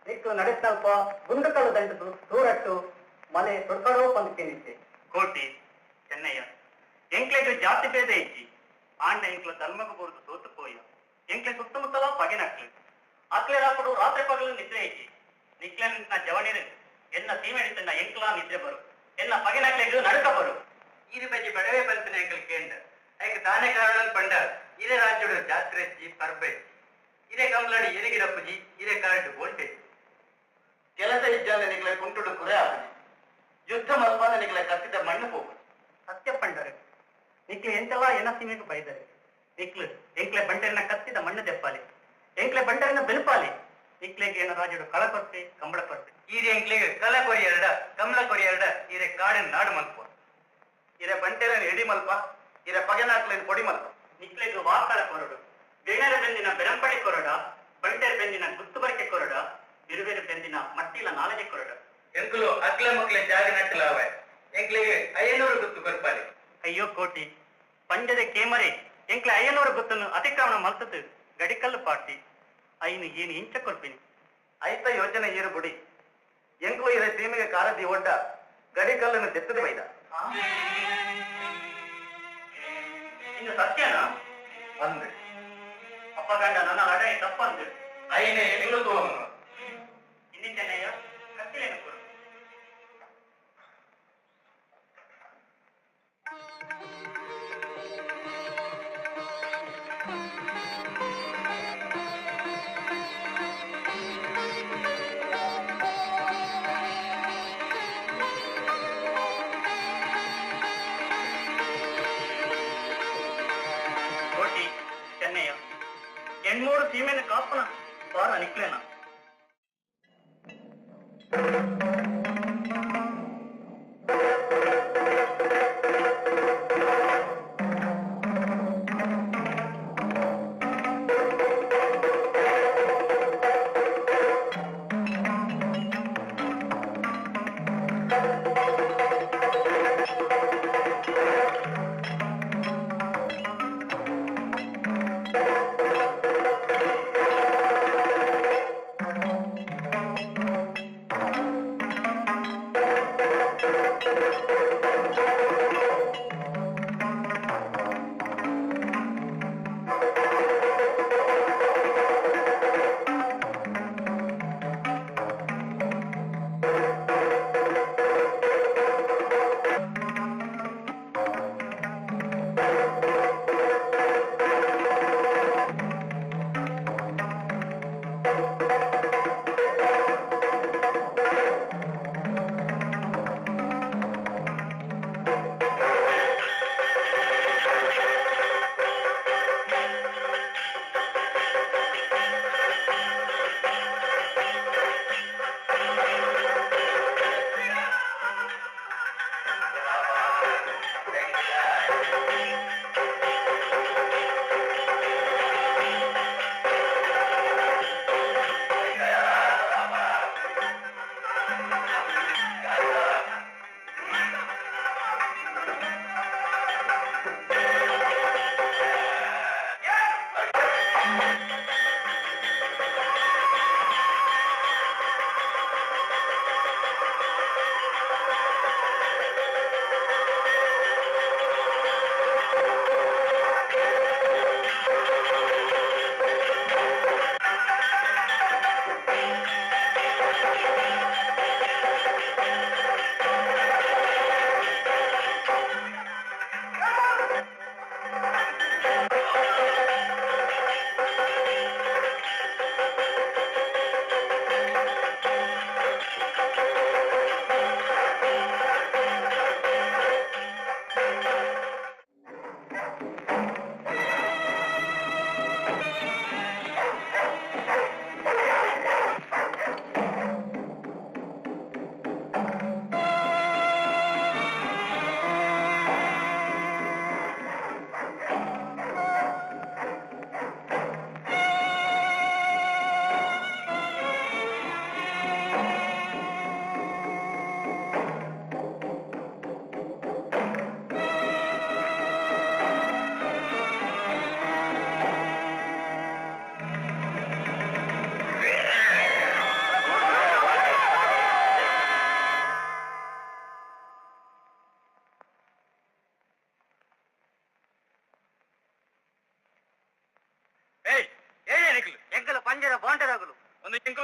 ನಿಕ್ಕು ನಡೆಸಲ್ಪ ಗುಂಡುಕಲ್ಲು ದಂಡದು ದೂರಟ್ಟು ಮನೆ ತೊಡ್ಕಡೋ ಪಂದಕ್ಕೇನಿದ್ದೆ ಕೋಟಿ ಚೆನ್ನಯ್ಯ ಎಂಕ್ಲೆಗೆ ಜಾತಿ ಭೇದ ಇಜ್ಜಿ ಆಂಡ ಎಂಕ್ಲ ಧರ್ಮಕ್ಕೆ ಬೋರ್ದು ಸೋತು ಪೋಯ ಎಂಕ್ಲೆ ಸುತ್ತಮುತ್ತಲ ಪಗೆನಕ್ಲೆ ಅಕ್ಲೆ ರಾಪಡು ರಾತ್ರಿ ಪಗಲು ನಿದ್ರೆ ಇಜ್ಜಿ ನಿಕ್ಲೆ ನಿಂತ ಜವನಿರು ಎನ್ನ ಸೀಮೆ ಹಿಡಿತನ್ನ ಎಂಕ್ಲ ನಿದ್ರೆ ಬರು ಎನ್ನ ಪಗೆನಕ್ಲೆಗೆ ನಡುಕ ಬರು ಇದು ಬಜ್ಜಿ ಬಡವೆ ಪಂಪಿನ ಎಂಕಲ್ ಕೇಂದ್ರ ಐಕ್ ತಾನೇ ಕಾರಣ ಪಂಡ ಇದೇ ರಾಜ್ಯದ ಜಾತ್ರೆ ಹಚ್ಚಿ ಪರ್ಬೆ ಇದೇ ಕಂಬ್ಲಾಡಿ ಎರಿಗಿಡಪ್ಪಜಿ ಇದೇ ಕರೆಂಟ್ ವೋಲ್ಟೇಜ್ ಕೆಲಸ ಇಜ್ಜಾನ ನಿಗ್ಲೆ ಕುಂಟುಡು ಕುರೆ ಆಪಜಿ ಯುದ್ಧ ಮಲ್ಪಾದ ನಿಗ್ಲೆ ಕತ್ತಿದ ಮಣ್ಣು ಹೋಗು ಸತ್ಯ ಪಂಡರೆ ನಿಕ್ಲೆ ಎಂತೆಲ್ಲ ಎನ್ನ ಸೀಮೆಗೆ ಬೈದರೆ ನಿಕ್ಲು ಎಂಕ್ಲೆ ಬಂಡರಿನ ಕತ್ತಿದ ಮಣ್ಣು ದೆಪ್ಪಾಲಿ ಎಂಕ್ಲೆ ಬಂಡರಿನ ಬೆಲ್ಪಾಲಿ ನಿಕ್ಲೆಗೆ ಏನ ರಾಜಡು ಕಳ ಕೊರ್ತೆ ಕಂಬಳ ಕೊರ್ತೆ ಈರೆ ಎಂಕ್ಲೆಗೆ ಕಲ ಕೊರಿ ಎರಡ ಕಮಲ ಕೊರಿ ಎರಡ ಇರೆ ಕಾಡಿನ ನಾಡು ಮಲ್ಪ ಇರೆ ಬಂಟೆರನ ಎಡಿ ಮಲ್ಪ ಇರೆ ಪಗೆನಾಕ್ಲೇನ್ ಪೊಡಿ ಮಲ್ಪ ನಿಕ್ಲೆಗೆ ವಾಕಳ ಕೊರಡು ಬೇಣರ ಬೆಂದಿನ ಬೆರಂಪಡಿ ಕೊರಡ ಬಂಟೆರ ಬೆಂದಿನ ಗುತ್ತುಬರಕೆ ಕೊರಡ ಬಿರುಬೇರು ಬೆಂದಿನ ಮಟ್ಟಿಲ ನಾಲಜೆ ಕೊರಡ ಎಂಕುಲು ಅಕ್ಲೆ ಮಕ್ಲೆ ಜಾಗ ನಟ್ಟಲಾವೆ ಎಂಕ್ಲೆಗೆ 500 ಗುತ್ತು ಕೊರ್ಪಾಲಿ ಅಯ್ಯೋ ಕೋಟಿ ಪಂಜದ ಕೇಮರೆ ಎಂಕ್ಲೆ 500 ಗುತ್ತನ್ನು ಅತಿಕ್ರಮಣ ಮಲ್ತದ್ದು ಗಡಿಕಲ್ಲು ಪಾಟಿ ಐನು ಏನು ಇಂಚ ಕೊರ್ಪಿನಿ ಐತ ಯೋಜನೆ ಏರು ಬುಡಿ ಎಂಕ್ಲು ಇರ ಸೀಮೆಗೆ ಕಾರದಿ ಒಡ್ಡ ಗಡಿಕಲ್ಲನ್ನು ತೆತ್ತದು ಬೈದ ಇನ್ನು ಸತ್ಯನಾ ಅಂದೆ ಅಪ್ಪಗಂಡ ನನ್ನ ಅಡೆ ತಪ್ಪಂದು ಐನೇ ಎಗಳು ತೋಮನು ಇನ್ನಿ ಚೆನ್ನಯ್ಯ ಕತ್ತಿಲೇನು ಕೊಡು ಕೋಟಿ ಚೆನ್ನಯ್ಯ 800 ಸೀಮೆನ ಕಾಪನ ಬಾರ ನಿಕ್ಲೇನ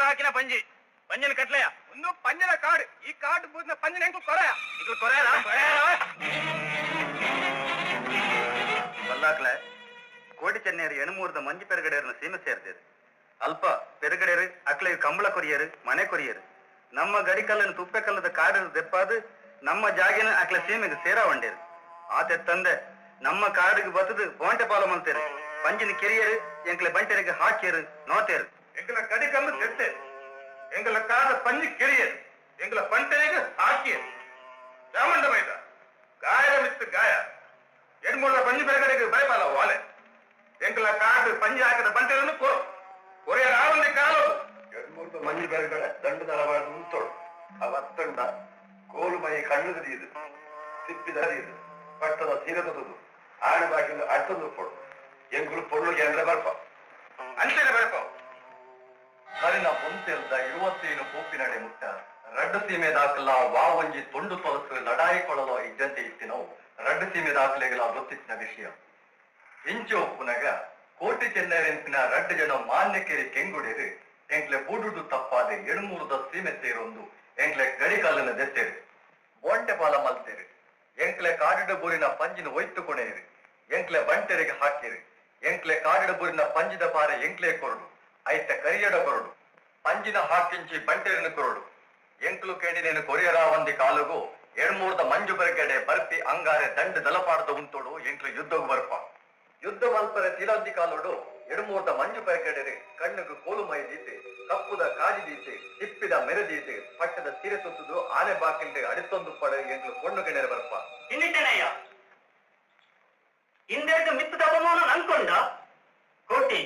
ಹಾಕಿನ ಪಂಜಿ ಪಂಜಿನ ಕಟ್ಲೆಯ ಒಂದು ಪಂಜನ ಕಾಡು ಈ ಕಾಡು ಬೂದಿನ ಪಂಜಿನ ಹೆಂಗು ಕೊರೆಯ ಈಗ ಕೊರೆಯಲ್ಲ ಬಲ್ಲಾಕ್ಲೆ ಕೋಟಿ ಚೆನ್ನೈಯರು ಎಣಮೂರ್ದ ಮಂಜು ಪೆರಗಡೆಯರನ್ನ ಸೀಮೆ ಸೇರ್ದೇರು ಅಲ್ಪ ಪೆರಗಡೆಯರು ಅಕ್ಲೆ ಕಂಬಳ ಕೊರಿಯರು ಮನೆ ಕೊರಿಯರು ನಮ್ಮ ಗಡಿಕಲ್ಲನ್ನು ತುಪ್ಪೆಕಲ್ಲದ ಕಾಡನ್ನು ದೆಪ್ಪಾದು ನಮ್ಮ ಜಾಗಿನ ಅಕ್ಲೆ ಸೀಮೆಗೆ ಸೇರಾವಂಡೇರು ಆತೆ ತಂದೆ ನಮ್ಮ ಕಾಡಿಗೆ ಬತ್ತದು ಬೋಂಟೆ ಪಾಲ ಮಲ್ತೇರು ಪಂಜಿನ ಕೆರಿಯರು ಎಂಕ್ಲೆ ಬಂಟೆರಿಗೆ ಹಾಕಿಯರು ನೋತೇರು ಎಂಗಳ ಗಡಿಕಲ್ಲು ತೆತ್ತೇರು ಎಂಗಳ ಕಾಡ ಪಂಜಿ ಕೆರಿಯರು ಎಂಗಳ ಬಂಟೆರಿಗೆ ಹಾಕಿಯರು ಚಾಮಂಡ ಮೈದ ಗಾಯ ಮಿತ್ತು ಗಾಯ ಎಣ್ಮೂರ ಪಂಜಿ ಬೆರಗಡೆಗೆ ಭಯಪಾಲ ವಾಲೆ ಎಂಕಲ ಕಾಡು ಪಂಜಿ ಹಾಕಿದ ಬಂಟೆಗಳನ್ನು ಕೊರೆಯ ರಾವಂದಿ ಕಾಲು ಎಣ್ಮೂರ್ದು ಮಂಜಿ ಬೆರಗಡೆ ದಂಡು ತಲವಾಡು ಉಂಟೋಳು ಅವತ್ತಂಡ ಕೋಲು ಮೈ ಕಣ್ಣು ತಿರಿಯುದು ತಿಪ್ಪಿದ ಹರಿಯುದು ಪಟ್ಟದ ಸೀರತದು ಆಣೆ ಬಾಗಿಲು ಅಡ್ತಂದು ಪೊಡು ಎಂಗುಳು ಪೊಳ್ಳುಗೆ ಅಂದ್ರೆ ಬರ್ಪ ಅಂತೇನೆ ಬರ್ಪ ಕರಿನ ಪೊಂತೆಲ್ದ 27 ಪೋಪಿನಡೆ ಮುಟ್ಟ ರಡ್ಡು ಸೀಮೆ ದಾಖಲ ವಾವಂಜಿ ತೊಂಡು ತೊಲಸು ಲಡಾಯಿಕೊಳ್ಳಲು ಇದ್ದಂತೆ ಇತ್ತಿನವು ರಡ್ಡು ಸೀಮೆ ದಾಖಲೆಗಳ ಗೊತ್ತಿನ ವಿಷಯ ಇಂಚು ಒಪ್ಪುನಗ ಕೋಟಿ ಚೆನ್ನೈರೆಂಪಿನ ರಡ್ಡು ಜನ ಮಾನ್ಯಕೆರೆ ಕೆಂಗುಡಿರು ಎಂಕ್ಲೆ ಬೂಡುಡು ತಪ್ಪಾದೆ 7-3 ಸೀಮೆ ಸೇರೊಂದು ಎಂಕ್ಲೆ ಗಡಿಕಲ್ಲನ ದೆತ್ತೇರು ಬೋಂಟೆ ಪಾಲ ಮಲ್ತೇರು ಎಂಕ್ಲೆ ಕಾಡಿಡ ಬೂರಿನ ಪಂಜಿನ ಒಯ್ತು ಕೊನೆಯಿರು ಎಂಕ್ಲೆ ಬಂಟೆರಿಗೆ ಹಾಕಿರು ಎಂಕ್ಲೆ ಕಾಡಿಡ ಬೂರಿನ ಪಂಜಿದ ಪಾರೆ ಎಂಕ್ಲೆ ಕೊರಡು ಐತ ಕರಿಯಡ ಕೊರಡು ಪಂಜಿನ ಹಾಕಿಂಚಿ ಬಂಟೆರಿನ ಕೊರಡು ಎಂಕ್ಲು ಕೇಡಿನೇನು ಕೊರಿಯರ ಒಂದಿ ಕಾಲುಗೂ 7-3 ಮಂಜು ಬೆರಗಡೆ ಬರ್ಪಿ ಅಂಗಾರೆ ದಂಡು ದಲಪಾಡದ ಉಂಟೋಡು ಎಂಕ್ಲು ಯುದ್ಧಗೂ ಬರ್ಪ ಯುದ್ಧ ಮಲ್ಪರೆ ತಿಲೊಂದಿ ಕಾಲೋಡು 7-3 ಮಂಜು ಬೆರಗಡೆ ಕಣ್ಣಿಗೆ ಕೋಲು ಮೈದೀತೆ ಕಪ್ಪುದ ಕಾಜಿದೀತೆ ತಿಪ್ಪಿದ ಮೆರೆದೀತೆ ಪಟ್ಟದ ಸೀರೆ ಸುತ್ತುದು ಆನೆ ಬಾಕಿಲ್ದೆ ಅಡಿತೊಂದು ಪಡೆ ಎಂಕ್ಲು ಕೊಂಡುಗೆ ನೆರೆ ಬರ್ಪ ಇನ್ನಿಟ್ಟೆನಯ್ಯ ಹಿಂದೆಟ್ಟು ಮಿತ್ತು ತಗೊಂಡು ಅನ್ಕೊಂಡ ಕೋಟಿ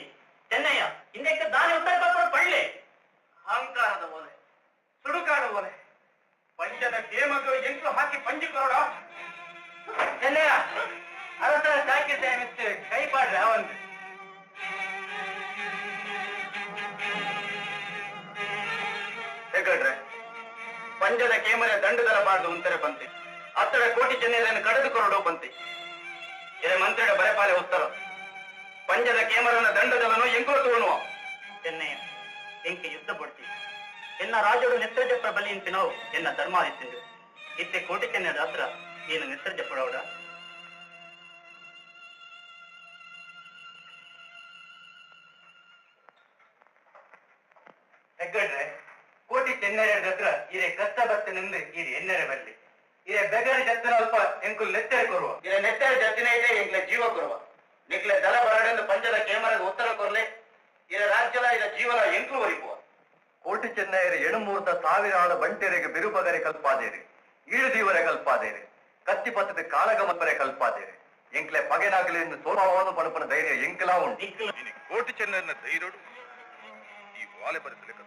ಚೆನ್ನಯ್ಯ ಹಿಂದೆಟ್ಟು ದಾನಿ ಉತ್ತರ ಪಳ್ಳೆ ಅಹಂಕಾರದ ಓಲೆ ಸುಡುಕಾಡ ಓಲೆ ಪಂಚದ ಕೇಮಗಳು ಎಂಟು ಹಾಕಿ ಪಂಜಿ ಕೊರಡ ಚೆನ್ನಯ್ಯ ಅರಸರ ಸಾಕಿದ್ದೆ ಮಿತ್ತೆ ಕೈ ಪಾಡ್ರೆ ಅವಂತೆ ಹೇಗಳ್ರೆ ಪಂಜದ ಕೇಮರ ದಂಡು ತರಬಾರ್ದು ಉಂtere ಬಂತಿ ಅತ್ತಡ ಕೋಟಿ ಚೆನ್ನೈಯನ್ನು ಕಡಿದು ಕೊರಡೋ ಬಂತಿ ಇದೇ ಮಂತ್ರಿಯ ಬರೆಪಾಲೆ ಉತ್ತರ ಪಂಜದ ಕೇಮರನ ದಂಡದವನು ಎಂಕೋತುವನು ಚೆನ್ನಯ್ಯ ಎಂಕೆ ಯುದ್ಧ ಪಡ್ತಿ ಎನ್ನ ರಾಜರು ನೆತ್ತಜಪ್ಪ ಬಲಿ ಇಂತಿನವು ಎನ್ನ ಧರ್ಮಾದಿತ್ಯರು ಇತ್ತೆ ಕೋಟಿ ಚೆನ್ನೈದ ಹತ್ರ ಏನು ನೆತ್ತಜಪ್ಪಡವಡ ಹೆಗ್ಗಡ್ರೆ ಕೋಟಿ ಚೆನ್ನೈಯ ಹತ್ರ ಇರೇ ಕಷ್ಟ ಬರ್ತನೆಂದು ಇರಿ ಎನ್ನರೆ ಬಲ್ಲಿ ಇರೇ ಬೆಗರಿ ಜತ್ತಿನ ಅಲ್ಪ ಎಂಕುಲ್ ನೆತ್ತರೆ ಕೊರುವ ಇರೇ ನೆತ್ತರೆ ಜತ್ತಿನ ಇದೆ ಎಂಕ್ಲೆ ಜೀವ ಕೊರುವ ನಿಕ್ಲೆ ದಲ ಬರಡೆಂದು ಪಂಚದ ಕೇಮರದ ಉತ್ತರ ಕೊರ್ಲೆ ಇರ ರಾಜ್ಯದ ಇದ ಜೀವನ ಎಂಕ್ಲು ಒರಿಪುವ ಕೋಟಿ ಚೆನ್ನೈಯರು 7-3 ಆಳ ಬಂಟೆರಿಗೆ ಬಿರುಬಗರೆ ಕಲ್ಪಾದೇರಿ ಈಳುದೀವರೆ ಕಲ್ಪಾದೇರಿ ಕತ್ತಿ ಪತ್ತದ ಕಾಳಗಮಪ್ಪರೆ ಕಲ್ಪಾದೇರಿ ಎಂಕ್ಲೆ ಪಗೆನಾಗಲಿ ಎಂದು ಸೋಮಾವನು ಪಣಪನ ಧೈರ್ಯ ಎಂಕಲಾ ಉಂಟು ಕೋಟಿ ಚೆನ್ನೈನ ಧೈರ್ಯಡು ಈ ವಾಲೆ ಪರಿಸಲಿಕ್ಕೆ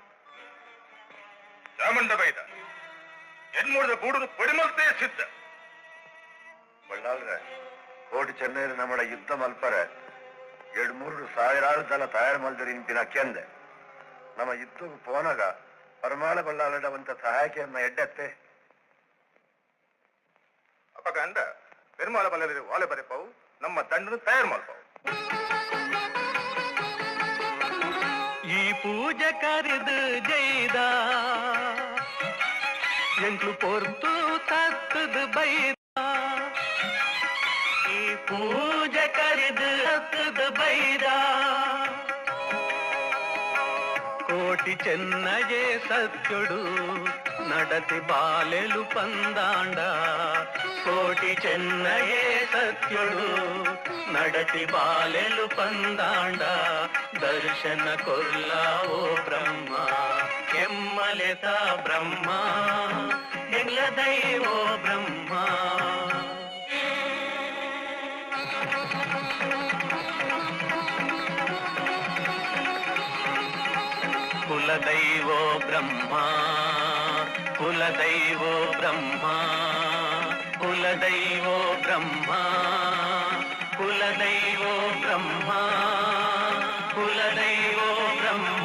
ಚಾಮಂಡ ಬೈದ 7-3 ಬೂಡು ಪಡಿಮಲ್ತೇ ಸಿದ್ಧ ಬಳ್ಳಾಳ್ರೆ ಕೋಟಿ ಚೆನ್ನೈರು ನಮ್ಮ ಯುದ್ಧ ಮಲ್ಪರೆ 2-3 ದಲ ತಯಾರು ಮಲ್ದರಿ ಇಂಪಿನ ಕೆಂದೆ ನಮ್ಮ ಯುದ್ಧವು ಪೋನಾಗ ಪರಮಾಳ ಬಳ್ಳಾಳಡವಂತ ಸಹಾಯಕಿಯನ್ನ ಎಡ್ಡತ್ತೆ ಅಪ್ಪಗ ಅಂದ ಪೆರುಮಾಳ ಬಲ್ಲರಿ ವಾಲೆ ಬರೆಪಾವು ನಮ್ಮ ದಂಡನ್ನು ತಯಾರು ಮಲ್ಪಾವು ಈ ಪೂಜೆ ಕರೆದು ಜೈದ ಎಂಕ್ಲು ಪೊರ್ತು ತತ್ತದ ಬೈದ ಈ ಪೂಜೆ ಕರೆದು ತತ್ತದ ಬೈದ ಕೋಟಿ ಚೆನ್ನಯೇ ಸತ್ಯುಡು ನಡತಿ ಬಾಲೆಲು ಪಂದಾಂಡ ಕೋಟಿ ಚೆನ್ನಯೇ ಸತ್ಯುಡು ನಡತಿ ಬಾಲೆಲು ಪಂದಾಂಡ ದರ್ಶನ ಕೊರ್ಲಾವೋ ಬ್ರಹ್ಮ ಕೆಮ್ಮಲೆತ ಬ್ರಹ್ಮ ಎಂಗ್ಲ ದೈವೋ ಬ್ರಹ್ಮ ಕುಲದೈವೋ ಬ್ರಹ್ಮ ಕುಲದೈವೋ ಬ್ರಹ್ಮ ಕುಲದೈವೋ ಬ್ರಹ್ಮ ಕುಲದೈವೋ ಬ್ರಹ್ಮ ಕುಲದೈವೋ ಬ್ರಹ್ಮ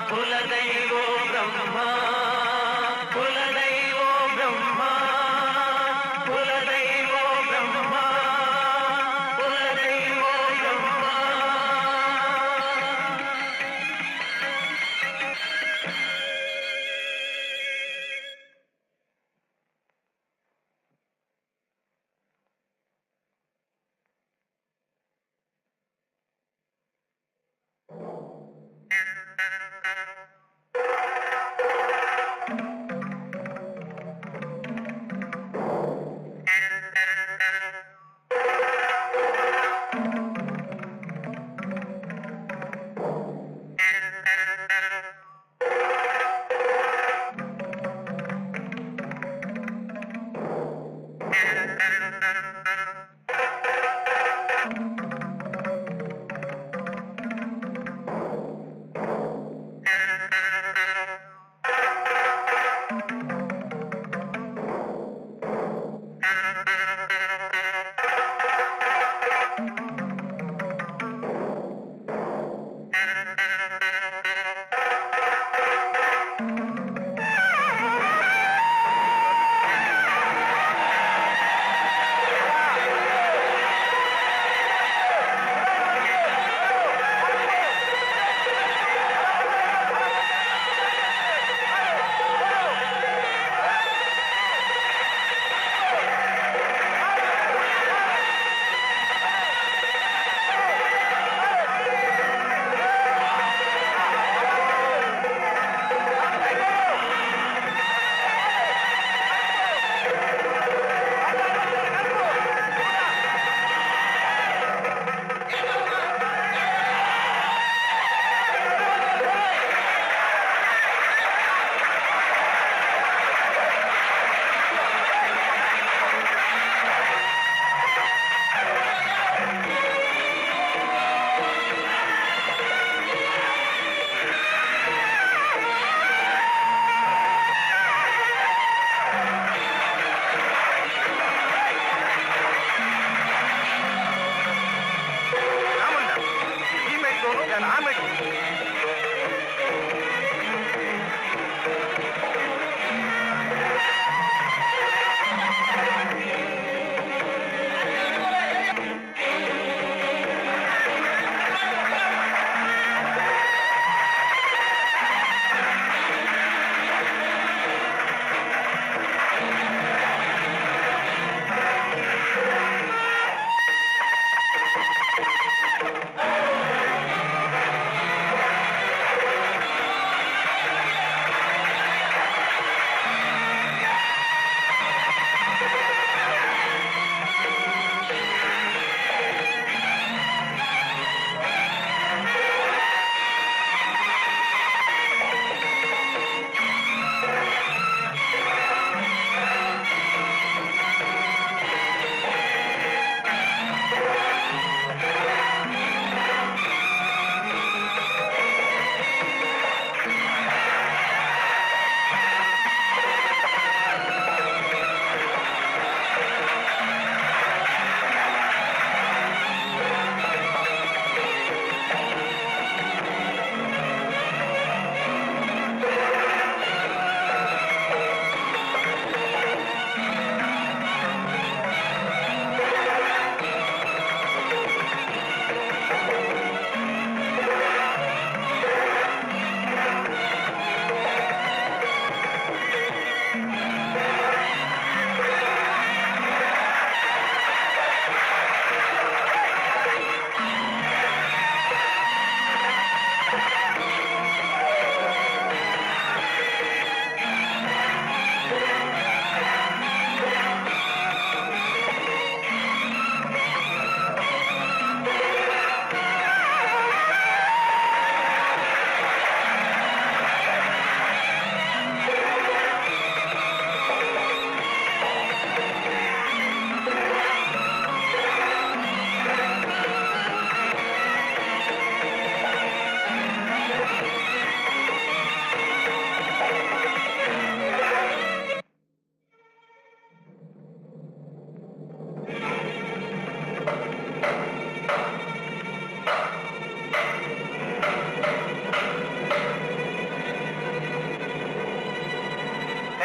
ಕುಲದೈವೋ ಬ್ರಹ್ಮ ಕುಲದೈವೋ ಬ್ರಹ್ಮ ಕುಲದೈವೋ ಬ್ರಹ್ಮ ಕುಲದೈವೋ ಬ್ರಹ್ಮ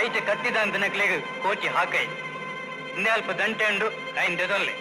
ಐಚೆ ಕತ್ತಿದ ಅಂತ ನಕ್ಲೆಗೆ ಕೋಚಿ ಹಾಕೈ ಇನ್ನೇ ಅಲ್ಪ ದಂಟೆ ಉಂಡು ಐನ್ ತೆದೊಲ್ಲೆ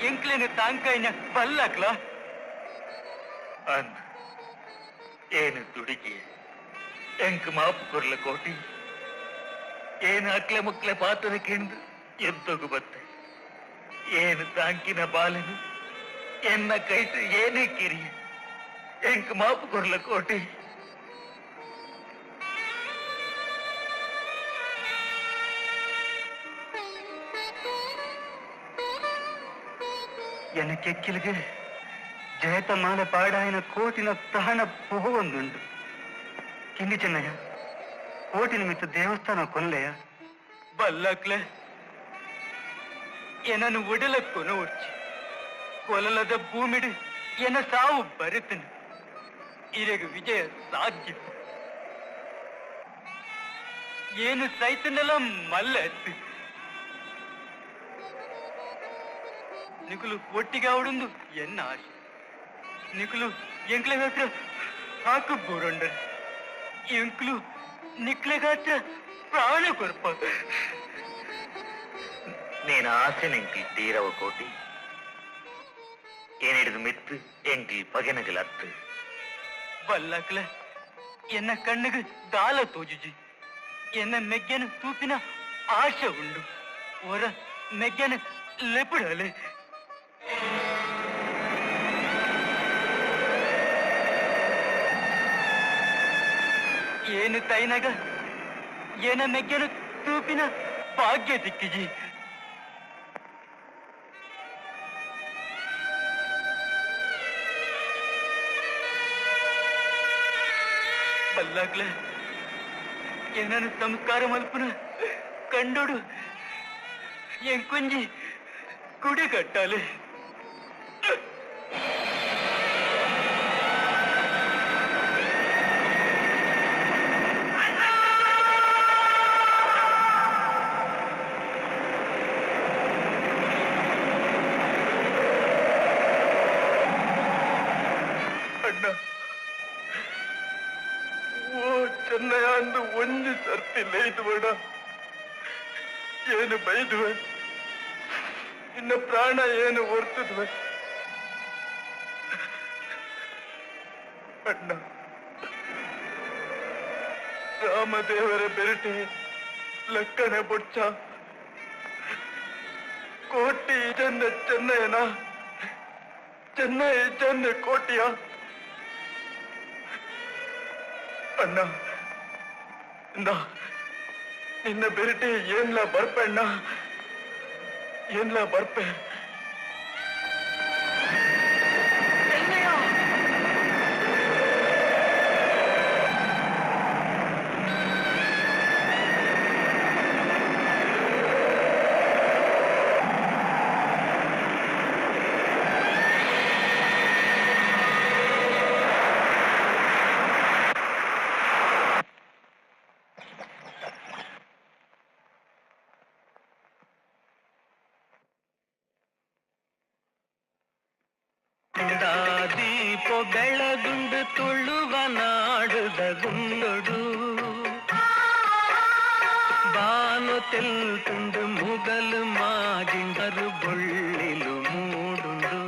ಎಂಕ್ಲೇನೆ ತಾಂಕೈನ ಬಲ್ಲಕ್ಲ ಅಂದ್ ಏನು ದುಡುಗಿ ಎಂಕ್ ಮಾಪು ಕೊರ್ಲ ಕೋಟಿ ಏನು ಅಕ್ಲೆ ಮುಕ್ಲೆ ಪಾತ್ರ ಕೆಂದು ಎಂತೋಗು ಬತ್ತೆ ಏನು ತಾಂಕಿನ ಬಾಲೆನು ಎನ್ನ ಕೈಟು ಏನೇ ಕಿರಿಯ ಎಂಕ್ ಮಾಪು ಕೊರ್ಲ ಕೋಟಿ ಎನಕ್ಕೆಕ್ಕಿಲಿಗೆ ಜಯತಮಾಲ ಪಾಡಾಯನ ಕೋಟಿನ ತಹನ ಪುಗುವೊಂದುಂಡು ಕಿಂಡಿ ಚೆನ್ನಯ್ಯ ಕೋಟಿ ನಿಮಿತ್ತ ದೇವಸ್ಥಾನ ಕೊಲ್ಲೆಯ ಬಲ್ಲಕ್ಲೆ ಏನನ್ನು ಒಡಲಕ್ಕೊನು ಉರ್ಚಿ ಕೊಲಲದ ಭೂಮಿಡು ಎನ ಸಾವು ಬರುತ್ತನು ಇರೆಗ ವಿಜಯ ಸಾಧ್ಯ ಏನು ಸೈತನೆಲ್ಲ ಮಲ್ಲ ಎತ್ತು ನಿಕುಲು ಒಟ್ಟಿಗೆ ಅವಡೊಂದು ಎನ್ನ ಆಶೆ ನಿಕುಲು ಎಂಕ್ಲೆ ಹತ್ರ ಹಾಕು ಬೋರಂಡ ಎಂಕ್ಲು ನಿಕ್ಲೆಗ ಹತ್ರ ಪ್ರಾಣ ಕೊರ್ಪ నేను ఆశనెంకి తీరవ కోటి ఏనిడిదు మిత్తు ఎంకి పగనగల అత్తు వల్లకల ఎన్న కಣ್ಣుగు దాల తోజుజి ఎన్న మెగ్గెను తూపిన ఆశ ఉండు ఒర మెగ్గెను లెపుడలే ಏನು ತೈನಗ ಏನ ಮೆಗ್ಗೆನು ತೂಪಿನ ಭಾಗ್ಯ ದಿಕ್ಕಿಜಿ ಬಲ್ಲಾಗ್ಲೆ ಏನನ್ನು ಸಂಸ್ಕಾರ ಮಲ್ಪುನ ಕಂಡೋಡು ಎಂಕೊಂಜಿ ಗುಡಿ ಕಟ್ಟಾಲೆ ಚೆನ್ನಯ್ಯ ಒಂದು ಸರ್ತಿ ಲೇಯ್ದು ಬೇಡ ಏನು ಬೈದುವೆ ನಿನ್ನ ಪ್ರಾಣ ಏನು ಹೊರ್ತದ್ವೆ ಅಣ್ಣ. ರಾಮದೇವರ ಬೆರಟೆ ಲಕ್ಕಣೆ ಬೊಚ್ಚ ಕೋಟಿ ಜನ ಚೆನ್ನಯ್ಯನ ಚೆನ್ನೈ ಜನ ಕೋಟಿಯ ಅಣ್ಣ. ನಿನ್ನ ಬೆರಟೆ ಏನ್ಲ ಬರ್ಪೆ ಅಣ್ಣ, ಏನ್ಲ ಬರ್ಪೆ. ದೀಪೋ ಬೆಳಗುಂಡು ತುಳುವ ನಾಡುದ ಗುಂಡೊಡು ಬಾನು ತೆಲ್ತುಂಡು ಮುಗಲು ಮಾಗಿಂಡರು ಬೊಳ್ಳಿಲು ಮೂಡುಂಡು